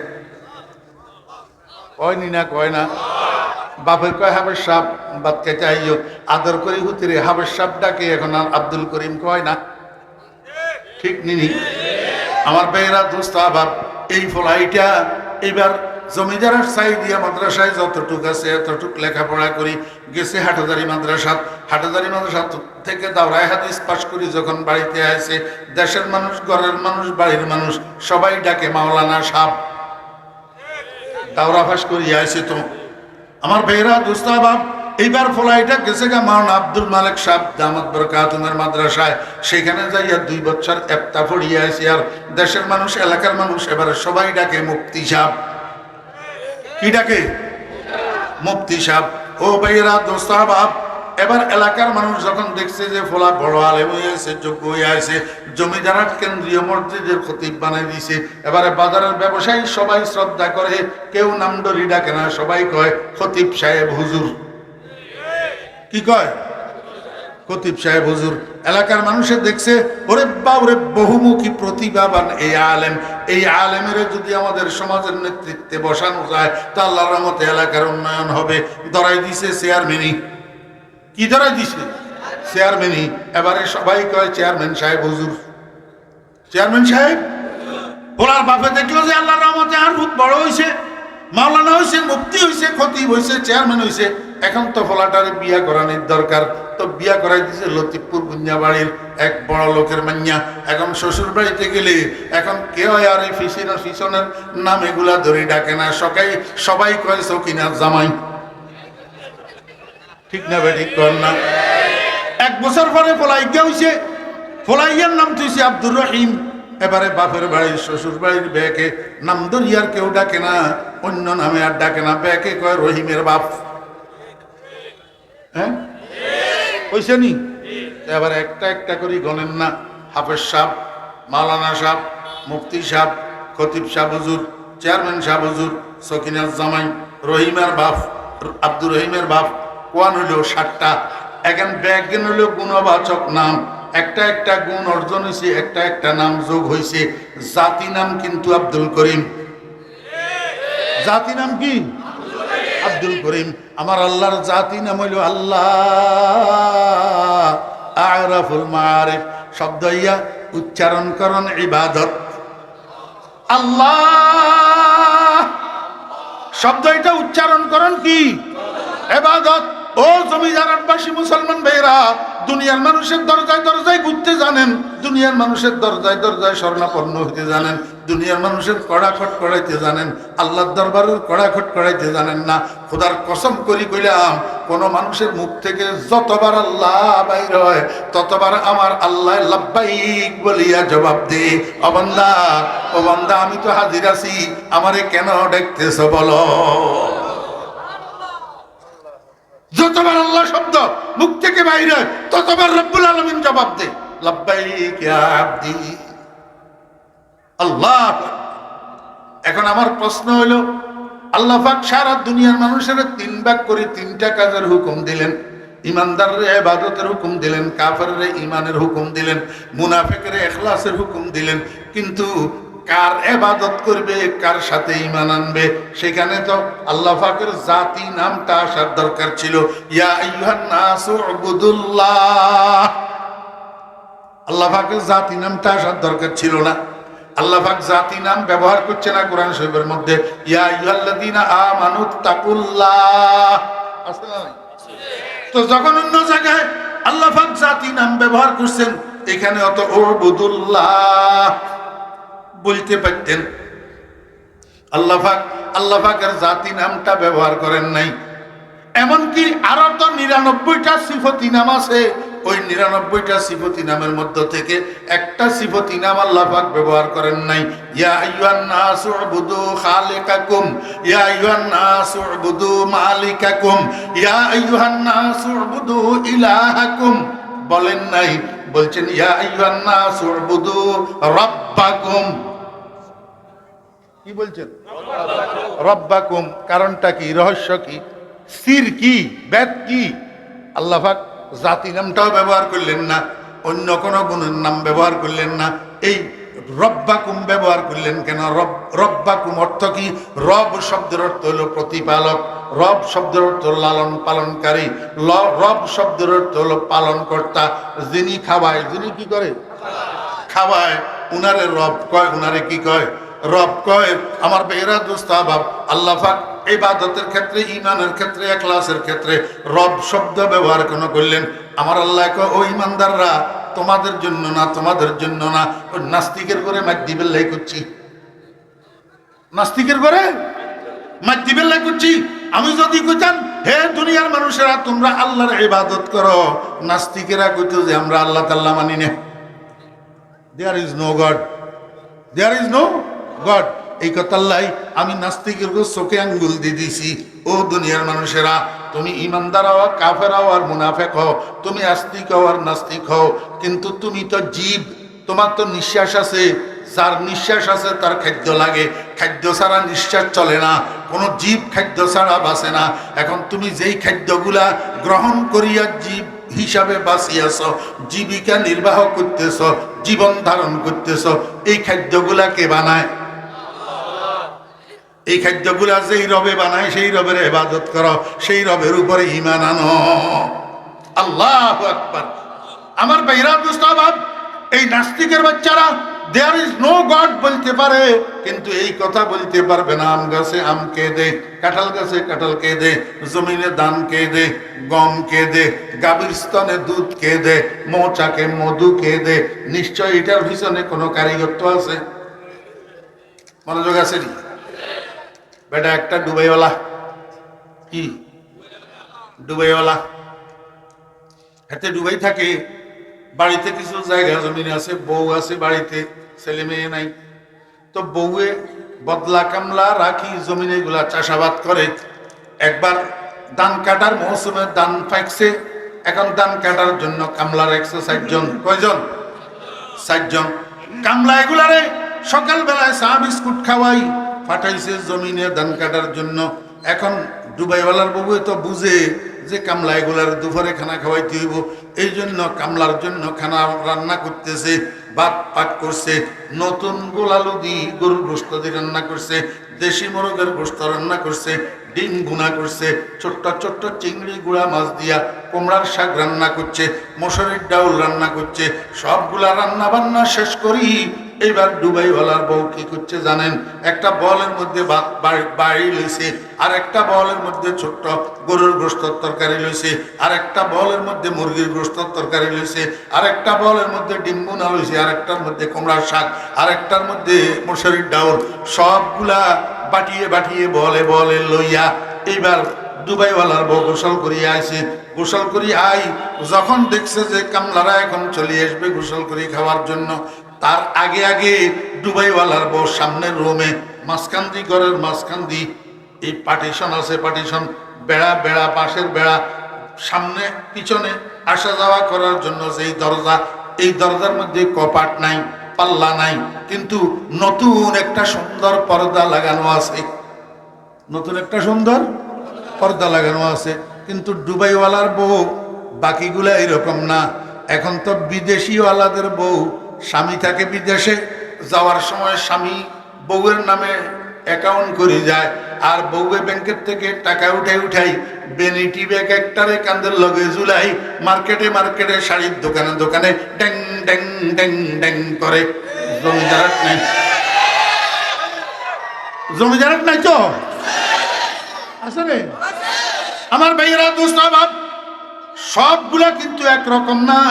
কয়নি না, কয় না। বাপের কয়, হাবের সাহেব ভাত খাইতে আইও। আদর করে হুতিরে হাবের সাহেব ডাকে, এখন আর আব্দুল করিম কয় না। ঠিক নিনি? আমার বেয়েরা দোস্ত আবার এই ফলাইটা এবার জমিদারের সাইদিয়া মাদ্রাসায় যতটুক আছে এতটুক লেখাপড়া করি। গেছে হাটহাজারী মাদ্রাসাত, হাটহাজারী মাদ্রাসা থেকে দাওরায়ে হাদিস পাশ করি। যখন বাড়িতে আসে, দেশের মানুষ, ঘরের মানুষ, বাড়ির মানুষ সবাই ডাকে মাওলানা সাহেব। তাওরা ফাঁস করিয়া আইছে তো আমার ভাইরা দোস্তাবাব। এইবার ফলাইটা গেছে গা মাওলানা আব্দুল মালিক সাহেব দামাত বরকাতুমের মাদ্রাসায়, সেখানে যাইয়া 2 বছর এফতা পড়িয়া আইছে। আর দেশের মানুষ, এলাকার মানুষ এবারে সবাই ডাকে মুফতি সাহেব। কি ডাকে? মুফতি সাহেব। ও ভাইরা দোস্তাবাব, এবার এলাকার মানুষ যখন দেখছে যে ফলা বড় আলেম হয়ে আছে, যোগ্য হয়ে আছে, জমিদার কেন্দ্রীয় মসজিদের খতিব বানাই দিছে, এবারে বাজারের ব্যবসায়ী সবাই শ্রদ্ধা করে, কেউ নাম ধরি ডাকে না, সবাই কয় খতিব সাহেব হুজুর। কি কয়? খতিব সাহেব হুজুর। এলাকার মানুষে দেখছে ওরে বাবরে বহুমুখী প্রতিভাবান এই আলেম, এই আলেমের যদি আমাদের সমাজের নেতৃত্বে বসানো যায় তা আল্লাহর রহমতে এলাকার উন্নয়ন হবে। ধরাই দিছে চেয়ারম্যানই। কি ধরাই দিছে? চেয়ারম্যানই। এবারে সবাই কয় চেয়ারম্যান সাহেব হুজুর, চেয়ারম্যান সাহেব। ওনার বাপে দেখলো যে আল্লাহর রহমতে আর খুব বড় হয়েছে, মাওলানা হয়েছে, মুফতি হয়েছে, খতিব হয়েছে, চেয়ারম্যান হয়েছে। এখন তো ফলাটারে বিয়া করানোর দরকার, তো বিয়া করাই দিছে লতিফপুর গুঞ্জাবাড়ির এক বড় লোকের মাইয়া। এখন শ্বশুর বাড়িতে গেলে এখন কেউ আর এই ফিসনের নাম এগুলা ধরে ডাকে না, সবাই কয় সকিনার জামাই। ঠিক না বে? ঠিক কর না? 1 বছর পরে ফলাইয়া হয়েছে, ফলাইয়ার নাম তুইছে আব্দুর রহিম। এবারে বাপের বাড়ির শ্বশুর বাড়ির বেকে নাম ধরিয়ার কেউ ডাকে না, অন্য নামে আর ডাকে না, বেকে কয় রহিমের বাপ। হ্যাঁ হয়েছে নি? এবার একটা একটা করে গণেন না। হাফেজ সাহেব, মাওলানা সাহেব, মুফতি সাহেব, খতিব সাহেব হুজুর, চেয়ারম্যান সাহেব হুজুর, সকিনার জামাই, রহিমের বাপ, আব্দুর রহিমের বাপ। কোয়ান হইল 7টা। এখন ব্যাজ্ঞান হইল গুণবাচক নাম, একটা একটা গুণ অর্জন হয়েছে, একটা একটা নাম যোগ হয়েছে। জাতি নাম কিন্তু আব্দুল করিম। জাতি নাম কি? আব্দুল করিম। আমার আল্লাহর জাতি নাম হইল আল্লাহ। আরাফুল মারিফ শব্দ ইয়া উচ্চারণ করণ ইবাদত। আল্লাহ শব্দ এটা উচ্চারণ করণ কি? ইবাদত। ও জমিদারবাসী মুসলমান ভাইরা, দুনিয়ার মানুষের দরজায় দরজায় ঘুরতে জানেন, দুনিয়ার মানুষের দরজায় দরজায় স্বর্ণাপন্ন হইতে জানেন, দুনিয়ার মানুষের কড়াখট করাইতে জানেন, আল্লাহর দরবারের কড়াখট করাইতে জানেন না। খোদার কসম করি কইলাম, কোন মানুষের মুখ থেকে যতবার আল্লাহ বাইর হয় ততবার আমার আল্লাহ লাব্বাইক বলিয়া জবাব দে, ও বান্দা, ও বান্দা, আমি তো হাজির আছি, আমারে কেন ডাকতেছ বলো। যতবার আল্লাহ শব্দ মুখ থেকে বাইরে ততবার রব্বুল আলামিন জবাব দে, লাব্বাইক ইয়া আব্দি। আল্লাহ। এখন আমার প্রশ্ন হলো, আল্লাহ পাক সারা দুনিয়ার মানুষের 3 ভাগ করে 3টা কাজের হুকুম দিলেন। ইমানদারের ইবাদতের হুকুম দিলেন, কাফেরের ঈমানের হুকুম দিলেন, মুনাফিকের ইখলাসের হুকুম দিলেন। কিন্তু কার ইবাদত করবে, কার সাথে ঈমান আনবে, সেখানে তো আল্লাহ পাকের জাতি নামটা আসার দরকার ছিল। ইয়া আইয়ুহান নাসু উবুদুল্লাহ। আল্লাহ পাকের জাতি নামটা আসার দরকার ছিল না। আল্লাহ পাক জাতি নাম ব্যবহার করছে না কোরআন শরীফের মধ্যে। ইয়া আইয়ুহাল্লাযীনা আমানুত্তাকুল্লাহ। তো যখন অন্য জায়গায় আল্লাহ পাক জাতি নাম ব্যবহার করছেন, এখানে অত উবুদুল্লাহ বলতে পারতেন। আল্লাহ পাকের জাতি নামটা ব্যবহার করেন নাই। এমনকি আরো তো 99টা সিফতি নাম আছে, ওই 99টা সিফতি নামের মধ্য থেকে একটা সিফতি নাম আল্লাহ পাক ব্যবহার করেন নাই। ইয়া আইয়ুহান নাসু উবুদু খালিকাকুম, ইয়া আইয়ুহান নাসু উবুদু মালিকাকুম, ইয়া আইয়ুহান নাসু উবুদু ইলাহাকুম বলেন নাই, বলছেন ইয়া আইয়ুহান নাসু উবুদু রাব্বাকুম। কি বলছেন? রব্বাকুম। কারণটা কি? রহস্য কি? সির কি? বেদ কি? আল্লাহ পাক জাতি নামটাও ব্যবহার করলেন না, অন্য কোনো গুণের নাম ব্যবহার করলেন না, এই রব্বাকুম ব্যবহার করলেন কেন? রব্বাকুম অর্থ কি? রব শব্দের অর্থ হলো প্রতিপালক, রব শব্দের অর্থ লালন পালনকারী, রব শব্দের অর্থ হলো পালন কর্তা, যিনি খাওয়ায়, যিনি কি করে? খাওয়ায়। উনারে রব কয়, উনারে কি কয়? রব কয়। আমার বেরা দোস্তাবাব, আল্লাহ পাক ইবাদতের ক্ষেত্রে, ঈমানের ক্ষেত্রে, ইখলাসের ক্ষেত্রে রব শব্দ ব্যবহার কেন করলেন? আমার আল্লাহ কয়, ও ঈমানদাররা, তোমাদের জন্য না, তোমাদের জন্য না, নাস্তিকের করে মাইক দিবেন লাই করছি। নাস্তিকের করে মাতৃবেলা করছি। আমি যদি কইতাম হে দুনিয়ার মানুষেরা তোমরা আল্লাহর ইবাদত করো, নাস্তিকেরা কইতো যে আমরা আল্লাহ তাআলা মানি না, there is no god, there is no god. এই কথাল্লাই আমি নাস্তিকের চোখে আঙ্গুল দিয়ে দিছি। ও দুনিয়ার মানুষেরা, তুমি ইমানদার হও, কাফের হও আর মুনাফেক হও, তুমি আস্তিক হও আর নাস্তিক হও, কিন্তু তুমি তো জীব, তোমার তো নিঃশ্বাস আছে। যার নিঃশ্বাস আছে তার খাদ্য লাগে, খাদ্য ছাড়া নিঃশ্বাস চলে না। কোনো জীব খাদ্য ছাড়া বাঁচে না। এখন তুমি যেই খাদ্যগুলা গ্রহণ করিয়া জীব হিসাবে বাঁচিয়াছ, জীবিকা নির্বাহ করতেছ, জীবন ধারণ করতেছ, এই খাদ্যগুলা কে বানায়? এই খাদ্যগুলা যেই রবে বানায় সেই রবের ইবাদত করো, সেই রবের উপরে ঈমান আনো। আল্লাহু আকবার। আমার ভাইরা মুস্তাহাব, এই নাস্তিকের বাচ্চারা দেয়ার ইজ নো গড বলতে পারে, কিন্তু এই কথা বলতে পারবে না আম গাছে আম কে দে, কাঁঠাল গাছে কাঁঠাল কে দে, জমিনে ধান কে দে, গম কে দে, গাভীর স্তনে দুধ কে দে, মৌচাকে মধু কে দে। নিশ্চয় এটার পিছনে কোনো কারিগরত্ব আছে, মনোযোগ আছে নি? বেটা একটা ডুবাইওয়ালা, কি ডুবাইওয়ালা, হাতে ডুবাই থাকে। বাড়িতে কিছু জায়গা জমিন আছে, বউ আছে বাড়িতে, ছেলে মেয়ে নাই। তো বউয়ে বদলা কামলা রাখি জমিনে গুলা চাষাবাদ করে। একবার ধান কাটার মৌসুমে ধান পাকছে, এখন ধান কাটার জন্য কামলা রাখছে 60 জন। কয়জন? 60 জন। কামলা এগুলারে সকালবেলায় চা বিস্কুট খাওয়াই পাঠাইছে জমিনে ধান কাটার জন্য। এখন ডুবাইওয়ালার বউ তো বুঝে যে কামলা এগুলার দুপুরে খানা খাওয়াইতে হইব, এই জন্য কামলার জন্য খানা রান্না করতেছে। ভাত পাক করছে, নতুন গোলালু দি গরুর গোস্ত দিয়ে রান্না করছে, দেশি মোরগের গোস্ত রান্না করছে, ডিম গুনা করছে, ছোট্ট ছোট্ট চিংড়ি গুঁড়া মাছ দিয়া কুমড়ার শাক রান্না করছে, মসুরির ডাউল রান্না করছে। সবগুলা রান্না বান্না শেষ করি এইবার ডুবাইওয়ালার বউ কি করছে জানেন? একটা বলের মধ্যে ভাত বাড়ি লইছে, আর একটা বলের মধ্যে ছোট্ট গরুর গোস্তের তরকারি লইছে, আর একটা বলের মধ্যে মুরগির গোস্তের তরকারি লইছে, আর একটা বলের মধ্যে ডিম বোনা লইছে, আর একটার মধ্যে কুমড়ার শাক, আর একটার মধ্যে মসুরির ডাউল। সবগুলা বাটিয়ে বাটিয়ে বলে বলে লইয়া এইবার দুবাইওয়ালার বউ গোসল করিয়া আইছে। গোসল করি আই যখন দেখছে যে কামলারা এখন চলে আসবে গোসল করি খাওয়ার জন্য, তার আগে আগে দুবাইওয়ালার বউ সামনের রুমে মাঝখান্দি, ঘরের মাঝখান্দি এই পার্টিশন আছে, পার্টিশন বেড়া, বেড়া পাশের বেড়া, সামনে পিছনে আসা যাওয়া করার জন্য যেই দরজা, এই দরজার মধ্যে কপাট নাই, পাল্লা নাই, কিন্তু নতুন একটা সুন্দর পর্দা লাগানো আছে। নতুন একটা সুন্দর পর্দা লাগানো আছে। কিন্তু ডুবাইওয়ালার বউ বাকিগুলা এরকম না। এখন তো বিদেশিওয়ালাদের বউ, স্বামী থাকে বিদেশে, যাওয়ার সময় স্বামী বউয়ের নামে অ্যাকাউন্ট করে যায়, আর বউয়ে ব্যাংকের থেকে টাকা উঠাই বেনিটি ব্যাগ একটারে কান্দের লগে ঝুলাই মার্কেটে মার্কেটে, শাড়ির দোকানে দোকানে ড্যাং ড্যাং ড্যাং ড্যাং করে। জমিদার নাই, জমিদার নাই তো আসলে আমার ভাইয়েরা দোস্ত বাপ, সবগুলা কিন্তু একরকম না।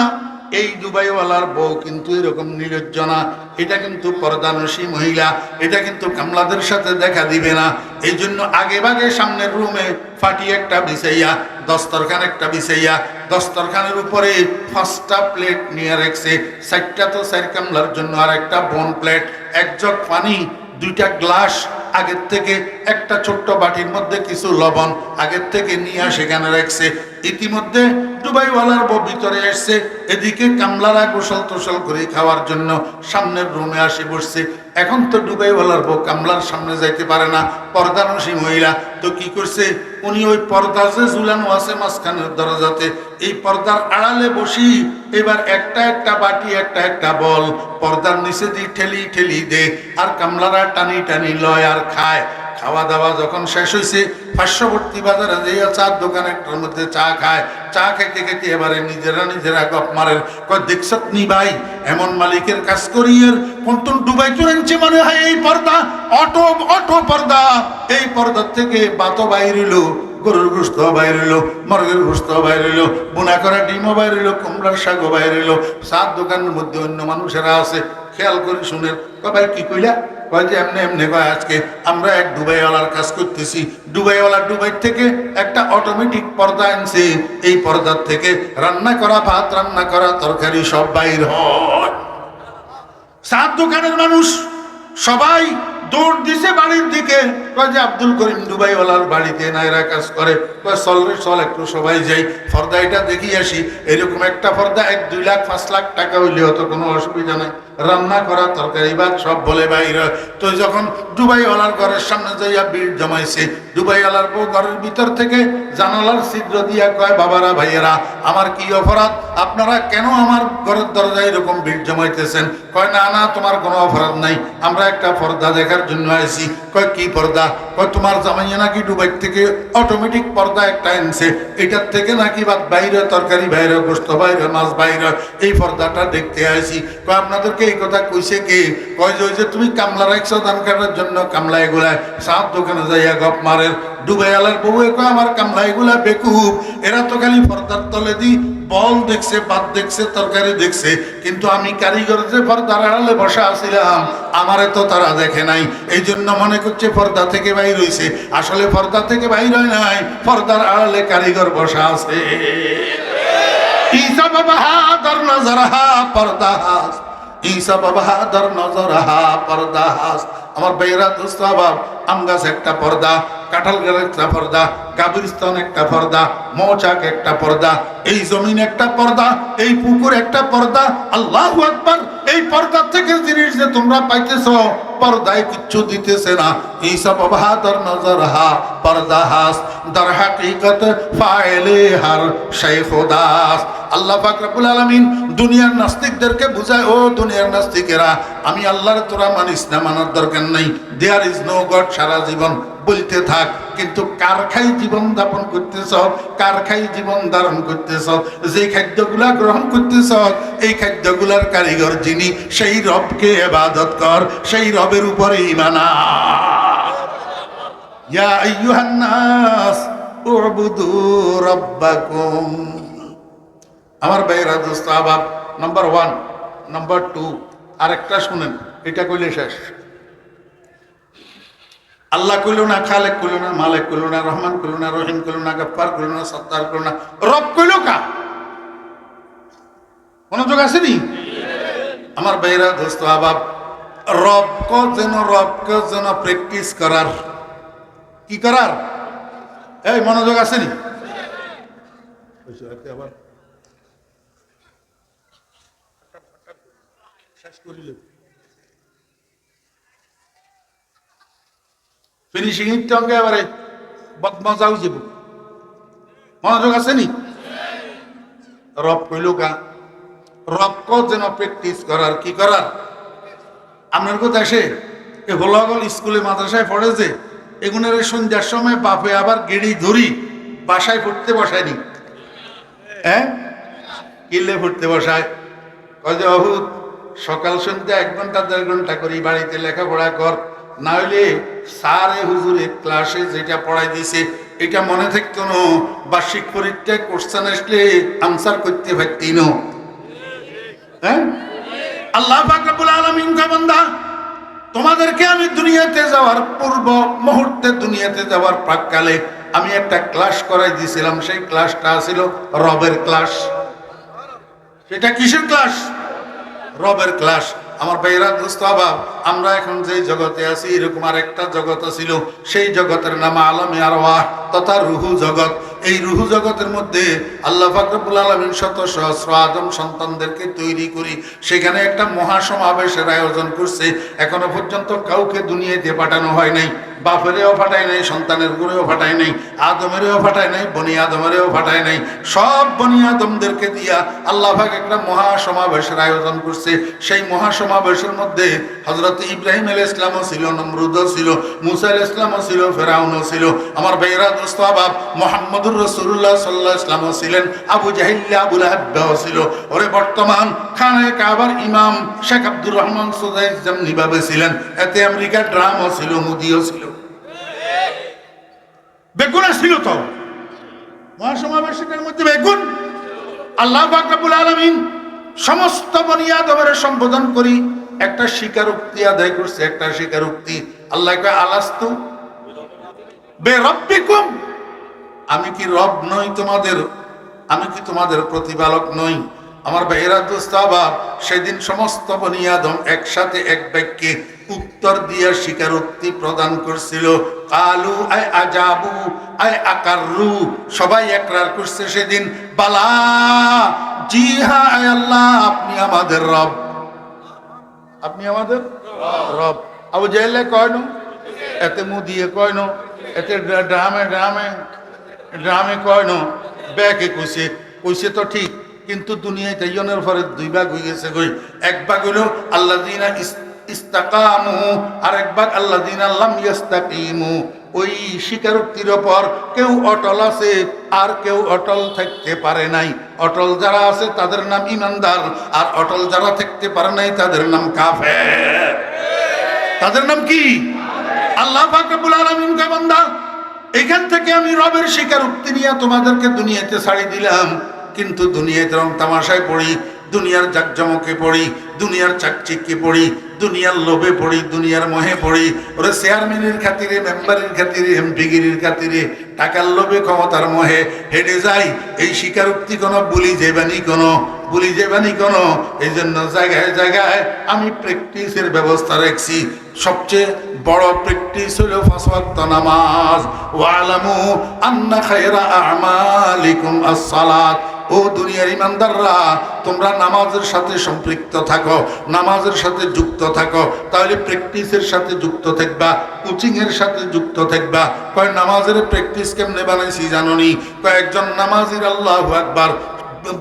এই দুবাইওয়ালার বউ কিন্তু এরকম নির্লজ্জ না, এটা কিন্তু পর্দানসী মহিলা, এটা কিন্তু কামলাদের সাথে দেখা দিবে না। এই জন্য আগে ভাগে সামনের রুমে ফাটি একটা বিছাইয়া, দস্তরখান একটা বিছাইয়া, দস্তরখানের উপরে 5টা প্লেট নিয়ে রাখছে। 4টা তো 4 কামলার জন্য, আর একটা বোন প্লেট, 1 জগ পানি, 2টা গ্লাস আগের থেকে, একটা ছোট্ট বাটির মধ্যে কিছু লবণ আগের থেকে নিয়ে সেখানে রাখছে। ইতিমধ্যে ডুবাইওয়ালার বউ ভিতরে আসছে, এদিকে কামলারা গোসল টোসল করে খাওয়ার জন্য সামনের রুমে আসে বসছে। এখন তো ডুবাইওয়ালার বউ কামলার সামনে যাইতে পারে না, পর্দানসী মহিলা। তো কি করছে উনি, ওই পর্দা যে ঝুলানো আছে মাঝখানের দরজাতে, এই পর্দার আড়ালে বসি এবার একটা একটা বাটি, একটা একটা বল পর্দার নিচে দিয়ে ঠেলি ঠেলি দে, আর কামলারা টানি টানি লয় আর খায়। খাওয়া দাওয়া যখন শেষ হয়েছে, পার্শ্ববর্তী বাজারে যে চার দোকানের মধ্যে চা খায়। চা খাইতে খাইতে এবারে নিজেরা গপ মারের, কয় দেখছত নি ভাই, এমন মালিকের কাজ করিয়ে কোন ডুবাই চুরেছে মনে হয় এই পর্দা, অটো অটো পর্দা। এই পর্দার থেকে বাতো বাইরিল, গরুর গোস্ত বাইরিল, মুরগির গোস্ত বাইরিল, বোনা করা ডিমও বাইরিল, কুমড়ার শাকও বাইরিল। চার দোকানের মধ্যে অন্য মানুষেরা আছে, খেয়াল করে শুনেন। ভাই কি কইলা? কয় যে এমনি এমনি। কয় আজকে আমরা এক ডুবাইওয়ালার কাজ করতেছি, ডুবাইওয়ালা দুবাই থেকে একটা অটোমেটিক পর্দা আনছে, এই পর্দার থেকে রান্না করা ভাত, রান্না করা তরকারি সব বাইর হয়। সাত দোকানের মানুষ সবাই দৌড় দিছে বাড়ির দিকে। কয় যে আব্দুল করিম দুবাইওয়ালার বাড়িতে নাইরা কাজ করে। কয় চল রে চল, একটু সবাই যাই, পর্দা এটা দেখি আসি। এরকম একটা পর্দা 1-2 লাখ 5 লাখ টাকা হইলেও তো কোনো অসুবিধা নাই, রান্না করা তরকারি ভাত সব বলে বাইরে। তো যখন দুবাইওয়ালার ঘরের সামনে যাইয়া ভিড় জমাইছে, দুবাইওয়ালার বউ ঘরের ভিতর থেকে জানালার ছিদ্র দিয়া কয়, বাবারা ভাইয়েরা, আমার কি অপরাধ? আপনারা কেন আমার ঘরের দরজায় এরকম ভিড় জমাইতেছেন? কয় না না, তোমার কোনো অপরাধ নাই, আমরা একটা পর্দা দেখার জন্য আইছি। কয় কি পর্দা? কয় তোমার জামাইয়া নাকি দুবাই থেকে অটোমেটিক পর্দা একটা আনছে, এটার থেকে নাকি ভাত বাইরে, তরকারি বাইরে, গোস্ত বাইরে, মাছ বাইরে, এই পর্দাটা দেখতে আইছি। কয় আপনাদেরকে এই কথা কইছে কে? কয় যে তুমি কামলা রাখছো ধান কাটার জন্য, কামলা এগুলায় সাত দোকানে যাইয়া গপ মারের। ডুবাইয়ালার বউ কয় আমার কামলা এগুলা বেকুব, এরা তো খালি পর্দার তলে দি বল দেখছে, ভাত দেখছে, তরকারি দেখছে, কিন্তু আমি কারিগর যে পর্দার আড়ালে বসা আছিলাম, আমারে তো তারা দেখে নাই, এই জন্য মনে করছে পর্দা থেকে বাইর হইছে। আসলে পর্দা থেকে বাইর হয় নাই, পর্দার আড়ালে কারিগর বসা আছে। ঈসা বাহাদুর নজরহা পর্দাহাস, ঈসা বাহাদুর নজরহা পর্দাহাস। আমার বেরা দোস্ত বাপ, আম গাছ একটা পর্দা, কাঁঠাল গাছ একটা পর্দা, কাবিরস্তান একটা পর্দা, মৌচাক একটা পর্দা, এই জমিন একটা পর্দা, এই পুকুর একটা পর্দা। আল্লাহু আকবার। এই পর্দা থেকে জিনিস যে তোমরা পাইতেছ, পর্দায় কিচ্ছু দিতেছে না। ঈসা বাহাদুর নজরহা পর্দাহাস, দার হাকিকত ফাইলে হার শেখ দাস। আল্লাহ পাক রব্বুল আলামিন দুনিয়ার নাস্তিকদেরকে বুঝায়, ও দুনিয়ার নাস্তিকেরা, আমি আল্লাহর তোরা মানিস না, মানার দরকার নাই, দেয়ার ইজ নো গড সারা জীবন বলতে থাক, কিন্তু কার খাই জীবন যাপন করতেছ, কার খাই জীবন ধারণ করতেছ, যে খাদ্যগুলা গ্রহণ করতেছ, এই খাদ্যগুলার কারিগর যিনি, সেই রবকে ইবাদত কর, সেই রবের উপরে ঈমান আন। ইয়া আইয়ুহান নাস উবুদু রাব্বাকুম। আমার ভাইরা দোস্ত আবাব, নাম্বার 1, নাম্বার 2, আরেকটা শুনেন, এটা কইলে শেষ। আল্লাহ কইল না, খালেক কইল না, মালেক কইল না, রহমান কইল না, রহিম কইল না, গফফার কইল না, সত্তার কইল না, রব কইল কা? মনোযোগ আছে নি? আমার ভাইরা দোস্ত আবাব, রবকে যেন প্র্যাকটিস করার, কি করার? এই মনোযোগ আছে নি? আবার শেষ করিল, ফিনিশিং টঙ্গে এবারে বদমজাও যাব। মনোযোগ আছে নি? রব কইল কা? রবকে যেন প্র্যাকটিস করার, কি করার? আপনার কথা আসে এ হলাগল স্কুলে মাদ্রাসায় পড়ে যে, এগুনের সন্ধ্যার সময় বাপে আবার গেড়ি ধরি বাসায় পড়তে বসায়নি। হ্যাঁ, কিল্লে পড়তে বসায়। কয় যে অহুত সকাল সন্ধ্যা 1 ঘন্টা 1.5 ঘন্টা করি বাড়িতে লেখাপড়া কর, না হইলে স্যারে হুজুরে ক্লাসে যেটা পড়াই দিছে এটা মনে থাকতো না, বার্ষিক পরীক্ষায় কোশ্চেন আসলে আনসার করতে পারতি না। হ্যাঁ, আল্লাহ পাক রব্বুল আলামিন কয়, বান্দা তোমাদেরকে আমি দুনিয়াতে যাওয়ার পূর্ব মুহূর্তে, দুনিয়াতে যাওয়ার প্রাককালে আমি একটা ক্লাস করাই দিয়েছিলাম। সেই ক্লাসটা ছিল রবের ক্লাস। সেটা কিসের ক্লাস? রবের ক্লাস। আমার ভাইরা দোস্ত আবাব, আমরা এখন যে জগতে আছি এরকম আরেকটা জগৎ ছিল, সেই জগতের নাম আলামে আরওয়াহ তথা রুহু জগৎ। এই রুহু জগতের মধ্যে আল্লাহ পাক রব্বুল আলামিন শত সহস্র আদম সন্তানদেরকে তৈরি করি সেখানে একটা মহাসমাবেশের আয়োজন করছে। এখনো পর্যন্ত কাউকে দুনিয়াতে পাঠানো হয় নাই, বাপেরেও ফাটায় নাই, সন্তানের গুরেও ফাটায় নাই, আদমেরও ফাটায় নাই, বনি আদমেরও ফাটায় নাই। সব বনি আদমদেরকে দিয়া আল্লাহ পাক একটা মহাসমাবেশের আয়োজন করছে। সেই মহাসমাবেশের মধ্যে হযরত ইব্রাহিম আলাইহিস সালামও ছিল, নমরুদও ছিল, মুসা আলাইহিস সালামও ছিল, ফেরাউনও ছিল। আমার ভাইরা দোস্ত আবাব, মুহাম্মদুর রাসূলুল্লাহ সাল্লাল্লাহু আলাইহি ওয়াসাল্লামও ছিলেন, আবু জাহিল আবু লাহাবও ছিল। ওরে বর্তমান খানায়ে কাবার ইমাম শেখ আব্দুর রহমান সুদাইস যেমনি ভাবে ছিলেন, এতে আমেরিকার ড্রামও ছিল, মুদিও ছিল, বেগুনা ছিল। তো মহাসমাবেশের মধ্যে বেগুন আল্লাহ পাক রব্বুল আলামিন সমস্ত বনি আদমের সম্বোধন করি একটা স্বীকারোক্তি আদায় করছে, একটা স্বীকারোক্তি। আল্লাহ কয় আলাস্তু বিরাব্বিকুম, আমি কি রব নই তোমাদের? আমি কি তোমাদের প্রতিপালক নই? আমার ভাইয়েরা, দোস্ত, আবার সেদিন সমস্ত বনি আদম একসাথে এক বাক্যে উত্তর দিয়ে স্বীকারোক্তি প্রদান করছিল। কালু আয় আজাবু আয় আকাররু, সবাই একরার করছে সেদিন, বালা, জি হ্যাঁ আয় আল্লাহ, আপনি আমাদের রব, আপনি আমাদের রব। আবু জাহেলে কয় না, এতে মুখ দিয়ে কয় না, এতে ড্রামে ড্রামে ড্রামে কয় না, ব্যাকে কইছে, কইছে তো ঠিক, কিন্তু দুনিয়ায় তাইয়নের পরে দুই ভাগ হয়ে গেছে। কই এক ভাগ হলো আল্লাযিনা ইস্তাকামু, আর এক ভাগ আল্লাযিনা লাম ইস্তাকিমু। ওই স্বীকারোক্তির ওপর কেউ অটল আছে আর কেউ অটল থাকতে পারে নাই। অটল যারা আছে তাদের নাম ঈমানদার, আর অটল যারা থাকতে পারে নাই তাদের নাম কাফের। তাদের নাম কি? আল্লাহ পাক রব্বুল আলামিন কয়, বান্দা, এখান থেকে আমি রবের স্বীকারোক্তি নিয়ে তোমাদেরকে দুনিয়াতে ছাড়ি দিলাম, কিন্তু দুনিয়াতে রং তামাশায় পড়ি, দুনিয়ার জাকজমকে পড়ি, দুনিয়ার চাকচিক্যে পড়ি, দুনিয়ার লোভে পড়ি, দুনিয়ার মোহে পড়ি। ওরে চেয়ারম্যানের খাতিরে, মেম্বারের খাতিরে, এমপিগিরির খাতিরে, টাকার লোভে, ক্ষমতার মোহে হেঁটে যাই। এই স্বীকারোক্তি কোনো বুলি যাবানি, কোনো বুলি যাবানি কোনো। এই জন্য জায়গায় জায়গায় আমি প্র্যাকটিসের ব্যবস্থা রাখছি। সবচেয়ে বড় প্র্যাকটিস হলো 5 ওয়াক্ত নামাজ। ওয়ালামু আন্না খায়রা আমালিকুম as-সালাত। ও দুনিয়ার ইমানদাররা, তোমরা নামাজের সাথে সম্পৃক্ত থাকো, নামাজের সাথে যুক্ত থাকো, তাহলে প্র্যাকটিসের সাথে যুক্ত থাকবা, কোচিং এর সাথে যুক্ত থাকবা। কয় নামাজের প্র্যাকটিস কেমনে বানাইছি জানোনি? কয়েকজন নামাজির আল্লাহু আকবার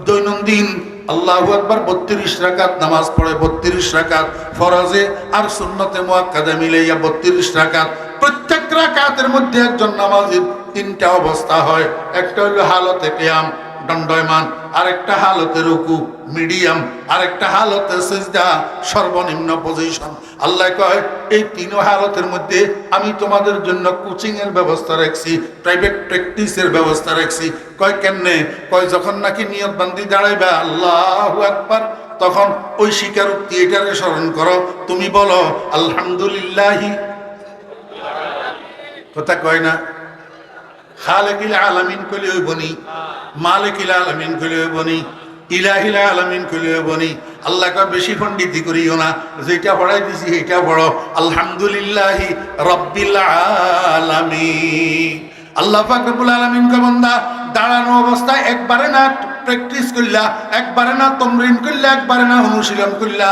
দৈনন্দিন আল্লাহু আকবার 32 রাকাত নামাজ পড়ে, 32 রাকাত ফরজে আর সুন্নতে মুআক্কাদা মিলাইয়া 32 রাকাত। প্রত্যেক রাকাতের মধ্যে একজন নামাজির 3টা অবস্থা হয়। একটা হলো হালতে কিয়াম, দণ্ডায়মান, আরেকটা হালতে রুকু মিডিয়াম, আরেকটা হালতে সিজদা সর্বনিম্ন পজিশন। আল্লাহ কয়, এই 3 হালতের মধ্যে আমি তোমাদের জন্য কোচিং এর ব্যবস্থা রাখছি, প্রাইভেট প্র্যাকটিসের ব্যবস্থা রাখছি। কয় কেমনে? কয় যখন নাকি নিয়ত বান্দি দাঁড়াইবা আল্লাহু আকবার, তখন ওই স্বীকারোক্তি এটারে স্মরণ করো। তুমি বলো আলহামদুলিল্লাহি, কথা কয় না, খালিকিল আলামিন কইলে হইবনি, মালিকিল আলামিন কইলে হইবনি, ইলাহিল আলামিন কইলে হইবনি। আল্লাহ কয় বেশি পণ্ডিতি করিও না, যেটা পড়াই দিছি এইটা পড়ো, আলহামদুলিল্লাহি রাব্বিল আলামিন। আল্লাহ পাক রব্বুল আলামিন কয়, বান্দা, দাঁড়ানো অবস্থায় একবারে না প্র্যাকটিস করলা, একবারে না তমরিন করলা, একবারে না অনুশীলন করলা,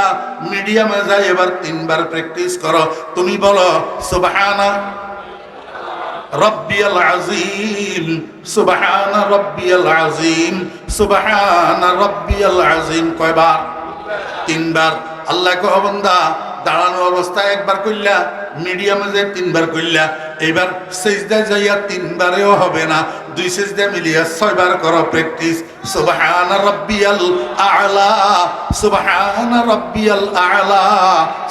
মিডিয়ামে যাই এবার 3বার প্র্যাকটিস করো। তুমি বলো সুবহানা রব্বিয়াল আযীম, সুবহানা রব্বিয়াল আযীম, সুবহানা রব্বিয়াল আযীম। কয়বার? 3বার। আল্লাহ কয়, বান্দা, দাঁড়ানো অবস্থায় একবার কইলা, মিডিয়ামে যাই 3বার কইলা, এবার সিজদায় যাইয়া 3বারেও হবে না, 2 সিজদা মিলিয়া 6বার করো প্র্যাকটিস। সুবহানা রাব্বিয়াল আ'লা, সুবহানা রাব্বিয়াল আ'লা,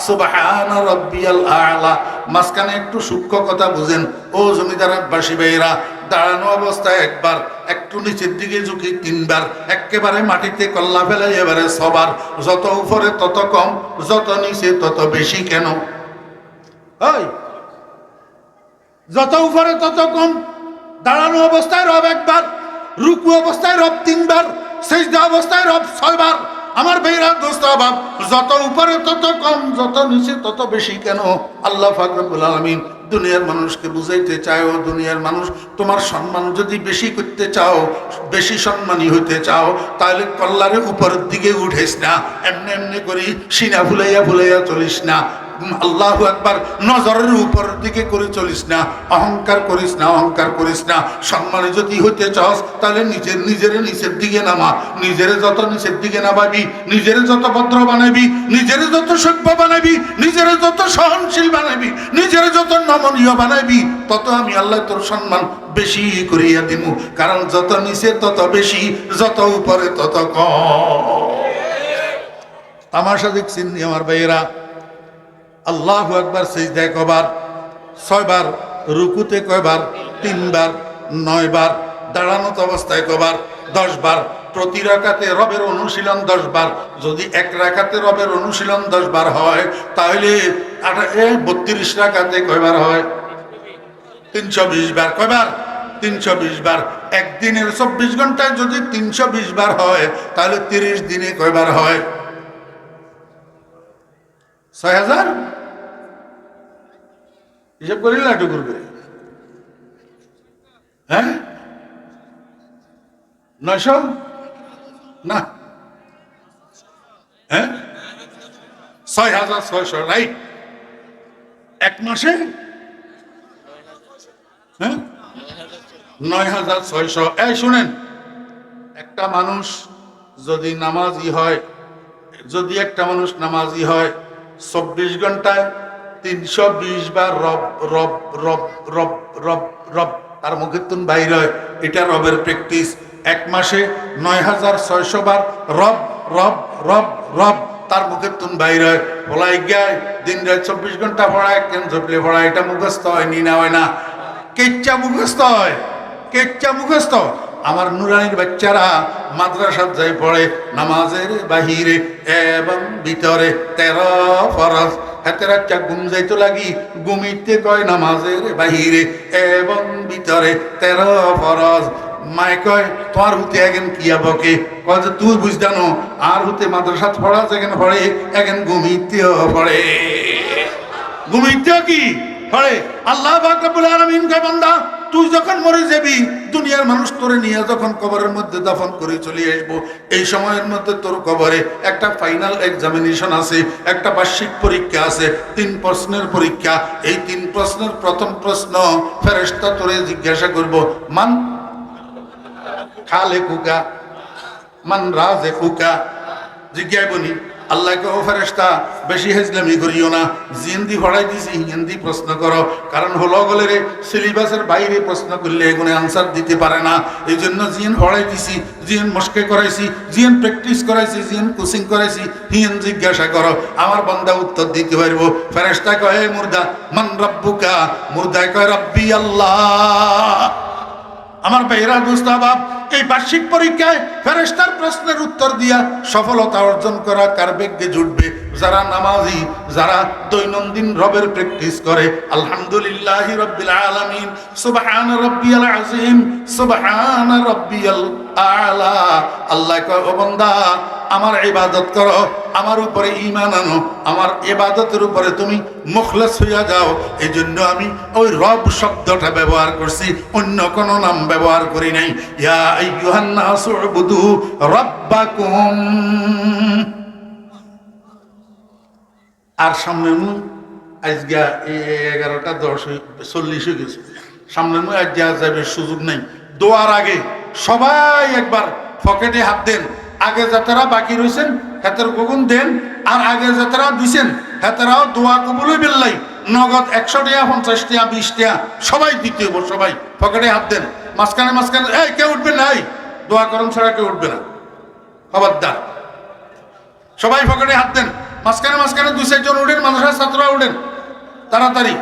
সুবহানা রাব্বিয়াল আ'লা। মাঝখানে একটু সূক্ষ্ম কথা বুঝেন ও জমিদারবাসী ভাইরা, দাঁড়ানো অবস্থায় একবার, একটু নিচের দিকে ঝুঁকি 3বার, একেবারে মাটিতে কল্লা ফেলে এবারে 6বার। যত উপরে তত কম, যত নিচে তত বেশি। কেন? যত উপরে তত কম। দাঁড়ানো অবস্থায় রব একবার, রুকু অবস্থায় রব 3বার, সিজদা অবস্থায় রব 6বার। আমার ভাইরা, দোস্ত, বাপ, যত উপরে তত কম, যত নিচে তত বেশি। কেন? আল্লাহ পাক রব্বুল আলামিন দুনিয়ার মানুষকে বুঝাইতে চাও, দুনিয়ার মানুষ তোমার সম্মান যদি বেশি করতে চাও, বেশি সম্মানী হইতে চাও, তাহলে কল্লারে উপরের দিকে উঠেস না, এমনি এমনি করি সিনা ফুলাইয়া ফুলাইয়া চলিস না। আল্লাহু আকবার নজরের উপর দিকে করে চলিস না, অহংকার করিস না, অহংকার করিস না। সম্মানে যদি হইতে চাস তাহলে নিজের নিচের দিকে নামা। নিজেরে যত নিচের দিকে নামাবি, নিজেরে যত ভদ্র বানাবি, নিজেরে যত সভ্য বানাবি, নিজেরে যত সহনশীল বানাবি, নিজেরে যত নমনীয় বানাবি, তত আমি আল্লাহ তোর সম্মান বেশি করিয়া দিব। কারণ যত নিচে তত বেশি, যত উপরে তত কম। তামাশা দেখছেন আমার ভাইয়েরা? আল্লাহু আকবার সিজদায় কয়বার? 6বার। রুকুতে কয়বার? 3বার। 9বার। দাঁড়ানো অবস্থায় কয়বার? 10বার। প্রতি রাকাতে রবের অনুশীলন 10 বার। যদি এক রাকাতে রবের অনুশীলন 10 বার হয়, তাহলে 32 রাকাতে কয়বার হয়? 320 বার। কয়বার? 320 বার। একদিনের 24 ঘন্টায় যদি 320 বার হয়, তাহলে 30 দিনে কয়বার হয়? 6000। হিসাব করিলে একটু করবে। হ্যাঁ, 900 না, হ্যাঁ 6600, রাইট। এক মাসে, হ্যাঁ 9600। এই শুনেন, একটা মানুষ যদি নামাজি হয়, যদি একটা মানুষ নামাজি হয়, 24 ঘন্টায় 320 বার রব রব রব রব রব রব তার মুখের তুন বাইর হয়, এটা রবের প্র্যাকটিস। এক মাসে 9600 বার রব রব রব রব তার মুখের তুন বাইর হয়। পলাই গায় দিন রাত 24 ঘন্টা পড়ায়, কেন ঝপলে পড়ায়, এটা মুখস্থ হয় নি? না হয় না? কেচ্চা মুখস্থ হয়, কেচ্চা মুখস্থ। আমার নুরানির বাচ্চারা মাদ্রাসাত যাই পড়ে, নামাজের বাহিরে এবং ভিতরে 13 ফরজ। হাতে রাচ্চা ঘুম যাইতো লাগি, ঘুমিতে কয় নামাজের বাহিরে এবং ভিতরে 13 ফরজ। মায় কয় তোমার হুতে এখন কিয়া বকে, কয় যে তুই বুঝ জানো, আর হুতে মাদ্রাসাত পড়া যেখানে পড়ে, এখন ঘুমিতেও পড়ে। ঘুমিতেও কি পড়ে? আল্লাহ পাক রব্বুল আলামিন কয় বান্দা, তুই যখন মরে যাবি, দুনিয়ার মানুষ তোরে নিয়ে যখন কবরের মধ্যে দাফন করে চলে আসবো, এই সময়ের মধ্যে তোর কবরে একটা ফাইনাল এক্সামিনেশন আছে, একটা বার্ষিক পরীক্ষা আছে, 3 প্রশ্নের পরীক্ষা। এই 3 প্রশ্নের প্রথম প্রশ্ন ফেরেশতা তোরে জিজ্ঞাসা করব, মান খালেকুকা, মান রাযিকুকা। জিজ্ঞাসা আল্লাহ কে, ও ফেরেশতা বেশি হেজলামি করিও না, জিন্দি ভরাই দিছি হিন্দি প্রশ্ন করো। কারণ হলো গলে রে সিলেবাসের বাইরে প্রশ্ন করলে এগুলো আনসার দিতে পারে না, এই জন্য জিন ভরাই দিছি, জিন মস্কে করাইছি, জিন প্র্যাকটিস করাইছি, জিন কোচিং করাইছি, হিন জিজ্ঞাসা করো, আমার বান্দা উত্তর দিতে পারবো। ফেরেশতা কয়, হে মুর্দা, মান রাব্বুকা। মুর্দা কয়, রাব্বি আল্লাহ। আমার ভাইরা দোস্ত বাপ, এই বার্ষিক পরীক্ষায় ফেরেশতার প্রশ্নের উত্তর দিয়া সফলতা অর্জন করা কার ভাগ্যে জুটবে? যারা নামাজি, যারা দৈনন্দিন রবের প্র্যাকটিস করে। আলহামদুলিল্লাহি রাব্বিল আলামিন, সুবহান রাব্বিয়াল আযীম, সুবহান রাব্বিয়াল আলা। আল্লাহ কয়, ও বান্দা আমার ইবাদত করো, আমার উপরে ঈমান আনো, আমার ইবাদতের উপরে তুমি মুখলেস হইয়া যাও। এই জন্য আমি ওই রব শব্দটা ব্যবহার করছি, অন্য কোন নাম ব্যবহার করি নাই। ইয়া আইয়ুহান নাসু উবুদু রাব্বাকুম। আর সামনের মু আজগা 11:10 হয়ে গেছে, সামনের মু আজ যাবে সুযোগ নেই। দোয়ার আগে সবাই একবার পকেটে হাত দেন। আগে যাতারা বাকি রয়েছেন হেতের গুগুন দেন, আর আগে যাতারা দিছেন হেতেরাও দোয়া কবুলই বিল্লাই। নগদ 100 টাকা, 50 টাকা, 20 টাকা সবাই দিতে হবো। সবাই পকেটে হাত দেন। মাঝখানে মাঝখানে এই কেউ উঠবে না, দোয়া করম ছাড়া কেউ উঠবে না, খবরদার। সবাই পকেটে হাত দেন। মাঝখানে মাঝখানে 2-4 জন উঠেন, মানুষের ছাত্ররা উঠেন তাড়াতাড়ি।